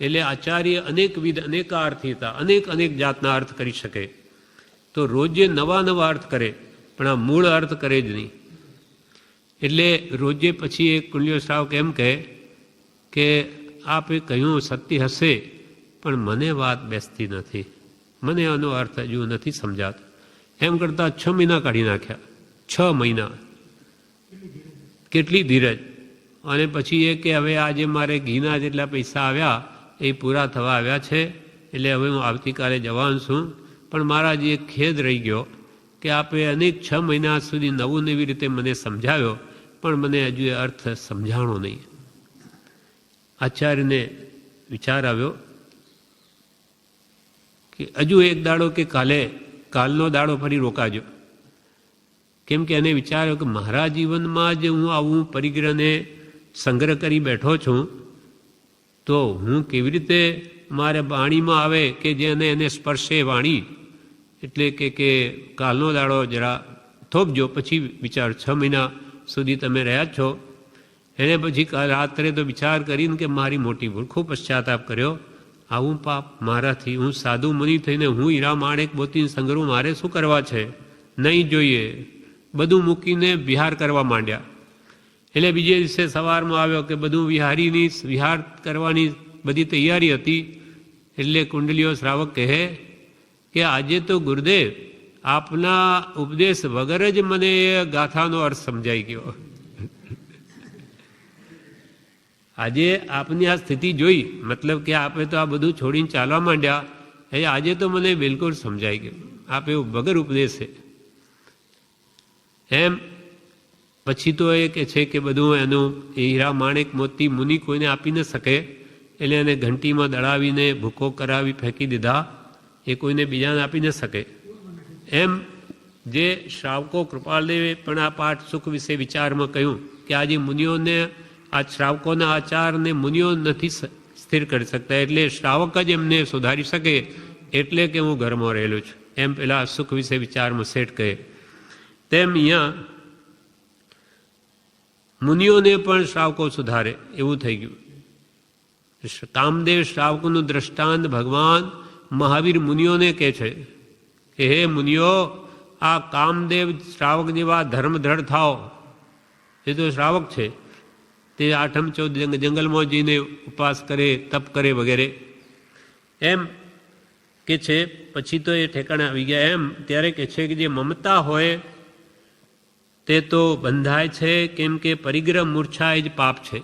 એટલે આચાર્ય અનેકાર્થી હતા, અનેક જાતના અર્થ કરી શકે. તો રોજે નવા અર્થ કરે, પણ આ મૂળ અર્થ કરે જ નહીં. એટલે રોજે પછી એક કુંડલિયો શ્રાવક એમ કહે કે આપે કહ્યું સત્ય હશે, પણ મને વાત બેસતી નથી, મને આનો અર્થ હજુ નથી સમજાતો. એમ કરતાં 6 મહિના કાઢી નાખ્યા. 6 મહિના, કેટલી ધીરજ! અને પછી એ કે હવે આજે મારે ઘીના જેટલા પૈસા આવ્યા એ પૂરા થવા આવ્યા છે, એટલે હવે હું આવતીકાલે જવાનું છું. પણ મારા જે ખેદ રહી ગયો કે આપે અનેક 6 મહિના સુધી નવી રીતે મને સમજાવ્યો, પણ મને હજુ એ અર્થ સમજાણો નહીં. આચાર્યને વિચાર આવ્યો કે હજુ એક દાડો કે કાલનો દાડો ફરી રોકાજો. કેમ કે એને વિચાર્યો કે મારા જીવનમાં જ હું આવું પરિગ્રહને સંગ્રહ કરી બેઠો છું, તો હું કેવી રીતે મારે વાણીમાં આવે કે જેને એને સ્પર્શે વાણી. એટલે કે કાલનો દાડો જરા થોપજો, પછી વિચાર. 6 મહિના સુધી તમે રહ્યા જ છો. એને પછી રાત્રે તો વિચાર કરીને કે મારી મોટી ભૂલ, ખૂબ પશ્ચાતાપ કર્યો. આવું પાપ મારાથી, હું સાધુ મુનિ થઈને હું હીરા માણેક મોતી સંગ્રહ મારે શું કરવા છે? નહીં જોઈએ. બધું મૂકીને વિહાર કરવા માંડ્યા. એટલે બીજે દિવસે સવારમાં આવ્યો કે બધું વિહાર કરવાની બધી તૈયારી હતી. એટલે કુંડલીઓ શ્રાવક કહે કે આજે તો ગુરુદેવ આપના ઉપદેશ વગર જ મને ગાથાનો અર્થ સમજાઈ ગયો. આજે આપની આ સ્થિતિ જોઈ, મતલબ કે આપે તો આ બધું છોડીને ચાલવા માંડ્યા, એ આજે તો મને બિલકુલ સમજાઈ ગયું. આપ એવું વગર ઉપદેશ છે એમ. પછી તો એ કે છે કે બધું એનું હીરા માણેક મોતી મુનિ કોઈને આપી ન શકે, એટલે એને ઘંટીમાં દળાવીને ભૂકો કરાવી ફેંકી દીધા, એ કોઈને બીજાને આપી ન શકે. એમ જે શ્રાવકો કૃપાલદેવે પણ આ પાઠ સુખ વિશે વિચારમાં કહ્યું કે આજે મુનિઓને આ શ્રાવકોના આચારને મુનિઓ નથી સ્થિર કરી શકતા, એટલે શ્રાવક જ એમને સુધારી શકે, એટલે કે હું ઘરમાં રહેલો છું. એમ પેલા સુખ વિશે વિચારમાં શેઠ કહે. તેમ અહીંયા મુનિઓને પણ શ્રાવકો સુધારે એવું થઈ ગયું. કામદેવ શ્રાવકોનું દ્રષ્ટાંત ભગવાન મહાવીર મુનિઓને કહે છે કે હે મુનિઓ, આ કામદેવ શ્રાવક જેવા ધર્મ દ્રઢ થાઓ. એ તો શ્રાવક છે, તે 8મ 14 જંગલમાં જઈને ઉપવાસ કરે, તપ કરે વગેરે એમ કે છે. પછી તો એ ઠેકાણે આવી ગયા. એમ ત્યારે કે છે કે જે મમતા હોય તે તો બંધાય છે, કેમ કે પરિગ્રહ મૂર્છા એ જ પાપ છે.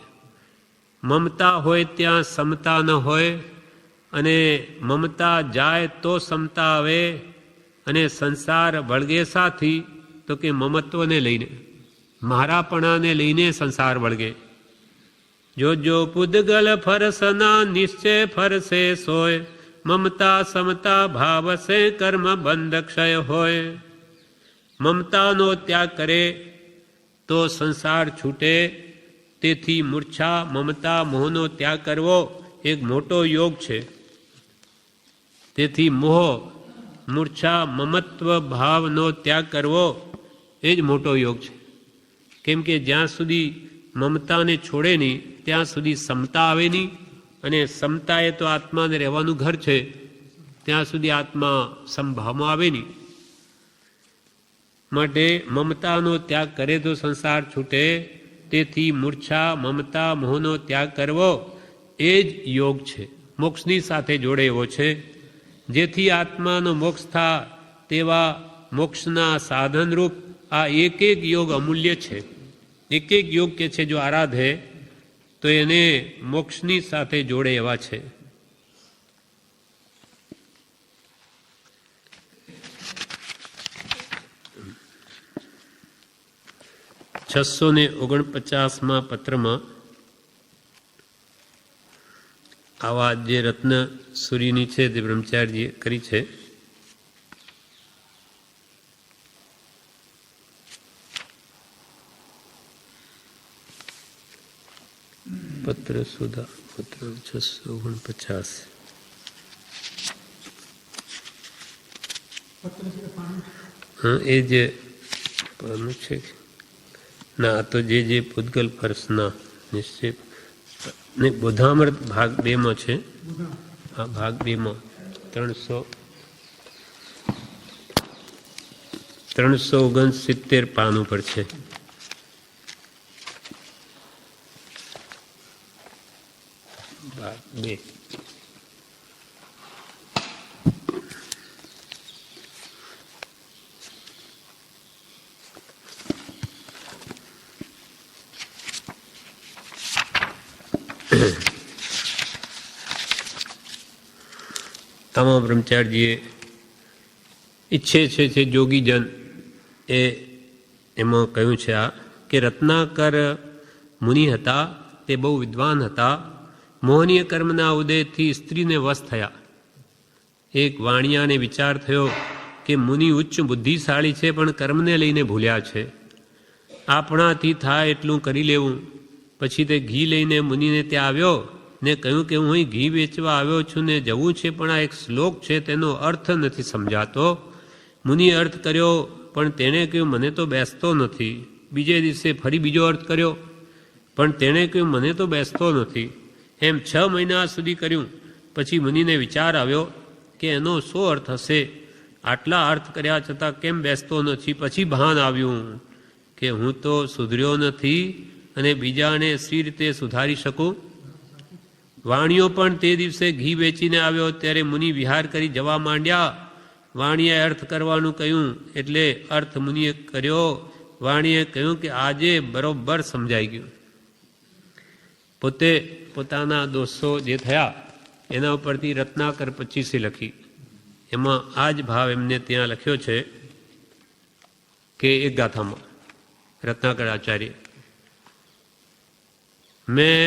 મમતા હોય ત્યાં સમતા ન હોય, અને મમતા જાય તો સમતા આવે, અને સંસાર વળગે સાથી તો કે મમત્વને લઈને, મારાપણાને લઈને સંસાર વળગે. જો પુદ્ગલ ફરસના નિશ્ચય ફરસે સોય, મમતા સમતા ભાવસે કર્મ બંધ ક્ષય હોય. મમતાનો ત્યાગ કરે તો સંસાર છૂટે, તેથી મૂર્છા મમતા મોહનો ત્યાગ કરવો એક મોટો યોગ છે. તેથી મોહ મૂર્છા મમત્વ ભાવનો ત્યાગ કરવો એ જ મોટો યોગ છે. કેમ કે જ્યાં સુધી મમતાને છોડે નહીં ત્યાં સુધી સમતા આવે નહીં, અને સમતા એ તો આત્માને રહેવાનું ઘર છે, ત્યાં સુધી આત્મા સમભાવમાં આવે નહીં. માટે મમતાનો ત્યાગ કરે તો સંસાર છૂટે, તેથી મૂર્છા મમતા મોહનો ત્યાગ કરવો એ જ યોગ છે, મોક્ષની સાથે જોડે એવો છે. જેથી આત્માનો મોક્ષ થાય તેવા મોક્ષના સાધનરૂપ આ એક એક યોગ અમૂલ્ય છે. એક એક યોગ કે છે જો આરાધે તો એને મોક્ષની સાથે જોડે એવા છે. $649 પત્રમાં આવા જે રત્ન સૂરીની છે તે બ્રહ્મચારીજીએ કરી છે. પત્ર સુધા પત્ર 649. હા, એ જે પાનું છે ના, તો જે પૂતગલ ફર્શના નિશ્ચય ને બોધામૃત ભાગ 2 છે. હા, ભાગ 2 369 પાનું પર છે. ભાગ 2. આમાં બ્રહ્મચારીજીએ ઈચ્છે છે જોગીજન એ એમાં કહ્યું છે આ કે રત્નાકર મુનિ હતા, તે બહુ વિદ્વાન હતા. મોહનીય કર્મના ઉદયથી સ્ત્રીને વશ થયા. એક વાણિયાને વિચાર થયો કે મુનિ ઉચ્ચ બુદ્ધિશાળી છે, પણ કર્મને લઈને ભૂલ્યા છે. આપણાથી થાય એટલું કરી લેવું. પછી તે ઘી લઈને મુનિને ત્યાં આવ્યો ને કહ્યું કે હું અહીં ઘી વેચવા આવ્યો છું ને જવું છે, પણ આ એક શ્લોક છે તેનો અર્થ નથી સમજાતો. મુનિએ અર્થ કર્યો, પણ તેણે કહ્યું મને તો બેસતો નથી. બીજે દિવસે ફરી બીજો અર્થ કર્યો, પણ તેણે કહ્યું મને તો બેસતો નથી. એમ 6 મહિના સુધી કર્યું. પછી મુનિને વિચાર આવ્યો કે એનો શું અર્થ હશે, આટલા અર્થ કર્યા છતાં કેમ બેસતો નથી. પછી ભાન આવ્યું કે હું તો સુધર્યો નથી અને બીજાને સી રીતે સુધારી શકું. વાણિયો પણ તે દિવસે ઘી વેચીને આવ્યો ત્યારે મુનિ વિહાર કરી જવા માંડ્યા. વાણીએ અર્થ કરવાનું કહ્યું એટલે અર્થ મુનિએ કર્યો. વાણીએ કહ્યું કે આજે બરોબર સમજાઈ ગયું. પોતે પોતાના દોષો જે થયા એના ઉપરથી રત્નાકર 25 લખી. એમાં આ જ ભાવ એમને ત્યાં લખ્યો છે કે એક ગાથામાં રત્નાકર આચાર્ય, મેં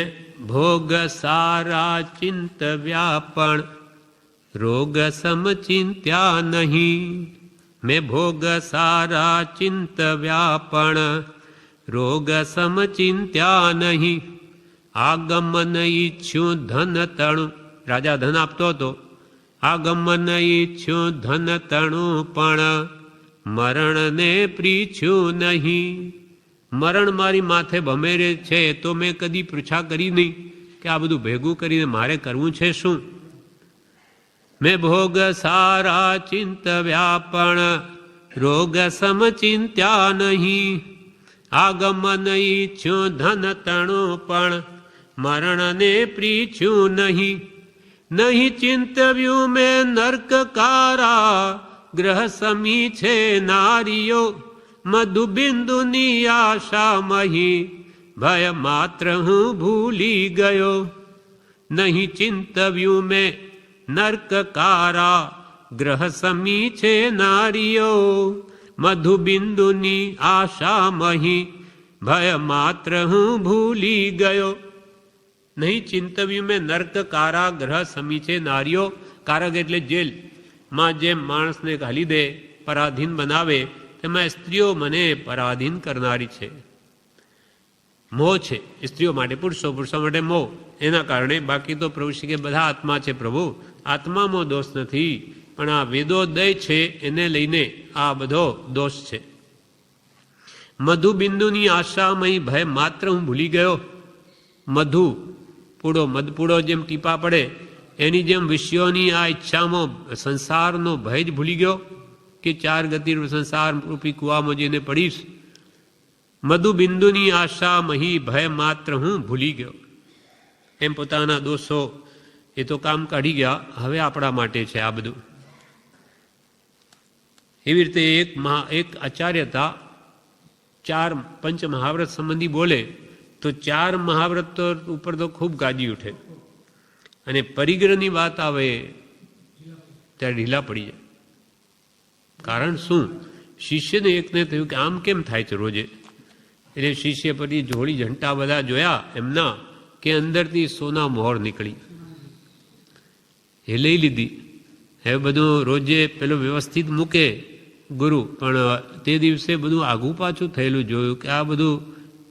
ભોગ સારા ચિંતવ્યા પણ રોગ સમચિંત્યા નહીં. મેં ભોગ સારા ચિંતવ્યા પણ રોગ સમચિંત્યા નહીં. આગમન ઈચ્છ્યું ધન તણું, રાજા ધન આપતો હતો. આગમન ઈચ્છ્યું ધન તણું પણ મરણને પ્રીછ્યું નહીં. મરણ મારી માથે ભમેરે છે તો મેં કદી પૃચ્છા કરી નહીં કે આ બધું ભેગું કરીને મારે કરવું છે શું. મેં ભોગ સારા ચિંતવ્યા પણ રોગ સમચિંત્યા નહીં. આગમન ઈચ્છ્યું ધન તણું પણ મરણને પ્રીછ્યું નહીં. નહીં ચિંતવ્યું મેં નર્ક કારા ગ્રહ સમી છે નારીઓ. મધુબિંદુની આશા મહી ભય માત્ર હું ભૂલી ગયો. નહીં ચિંતવ્યું મેં નર્ક કારા ગ્રહ સમી છે નારીઓ. મધુબિંદુની આશા મહી ભય માત્ર હું ભૂલી ગયો. નહીં ચિંતવ્યું મેં નર્ક કારા ગ્રહ સમી છે નારીઓ. કારક એટલે જેલમાં જેમ માણસને ઘાલી દે, પરાધીન બનાવે, તેમાં સ્ત્રીઓ મને પરાધીન કરનારી છે. મોહ છે સ્ત્રીઓ માટે, પુરુષો માટે મોહ. એના કારણે બાકી તો પ્રભુ શ્રી કે બધા આત્મા છે પ્રભુ, આત્મામાં દોષ નથી, પણ આ વેદોદય છે એને લઈને આ બધો દોષ છે. મધુબિંદુની આશામય ભય માત્ર હું ભૂલી ગયો. મધુ પૂડો, મધપૂડો જેમ ટીપા પડે એની જેમ વિષયોની આ ઈચ્છામાં સંસારનો ભય જ ભૂલી ગયો કે 4 ગતિ સંસાર રૂપી કુવામાં જઈને પડીશ. મધુબિંદુની આશા મહી ભય માત્ર હું ભૂલી ગયો. એમ પોતાના દોષો એ તો કામ કાઢી ગયા, હવે આપણા માટે છે આ બધું. એવી રીતે એક આચાર્ય હતા, 4 પંચ મહાવ્રત સંબંધી બોલે તો 4 મહાવ્રત તો ઉપર તો ખૂબ ગાજી ઉઠે, અને પરિગ્રહની વાત આવે ત્યારે ઢીલા પડી જાય. કારણ શું? શિષ્યને એકને થયું કે આમ કેમ થાય છે રોજે. એટલે શિષ્ય પછી જોડી ઝંટા બધા જોયા એમના કે અંદરથી સોના મોહર નીકળી, એ લઈ લીધી. હવે બધું રોજે પેલો વ્યવસ્થિત મૂકે ગુરુ, પણ તે દિવસે બધું આઘું પાછું થયેલું જોયું કે આ બધું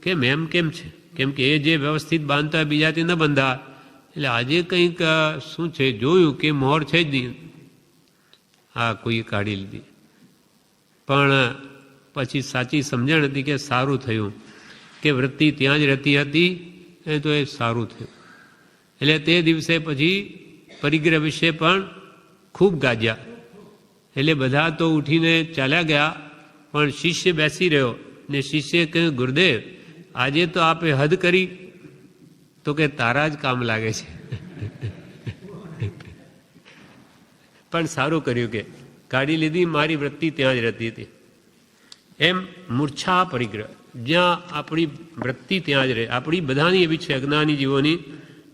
કેમ છે. કેમ કે એ જે વ્યવસ્થિત બાંધતા બીજાથી ન બંધા, એટલે આજે કંઈક શું છે જોયું કે મોહર છે જ નહીં. આ કોઈ કાઢી લીધી. પણ પછી સાચી સમજણ હતી કે સારું થયું કે વૃત્તિ ત્યાં જ રહેતી હતી, એ તો એ સારું થયું. એટલે તે દિવસે પછી પરિગ્રહ વિશે પણ ખૂબ ગાજ્યા. એટલે બધા તો ઉઠીને ચાલ્યા ગયા, પણ શિષ્ય બેસી રહ્યો ને શિષ્યએ કહ્યું, ગુરુદેવ આજે તો આપે હદ કરી. તો કે તારા જ કામ લાગે છે. પણ સારું કર્યું કે કાઢી લીધી, મારી વૃત્તિ ત્યાં જ રહેતી હતી. એમ મૂર્છા પરિગ્રહ, જ્યાં આપણી વૃત્તિ ત્યાં જ રહે. આપણી બધાની એવી છે અજ્ઞાની જીવોની,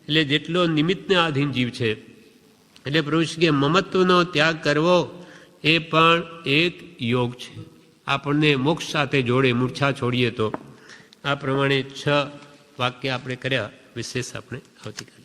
એટલે જેટલો નિમિત્તને આધીન જીવ છે. એટલે પ્રભુ કે મમત્વનો ત્યાગ કરવો એ પણ એક યોગ છે, આપણને મોક્ષ સાથે જોડે. મૂર્છા છોડીએ તો આ પ્રમાણે 6 વાક્ય આપણે કર્યા. વિશેષ આપણે આવતીકાલે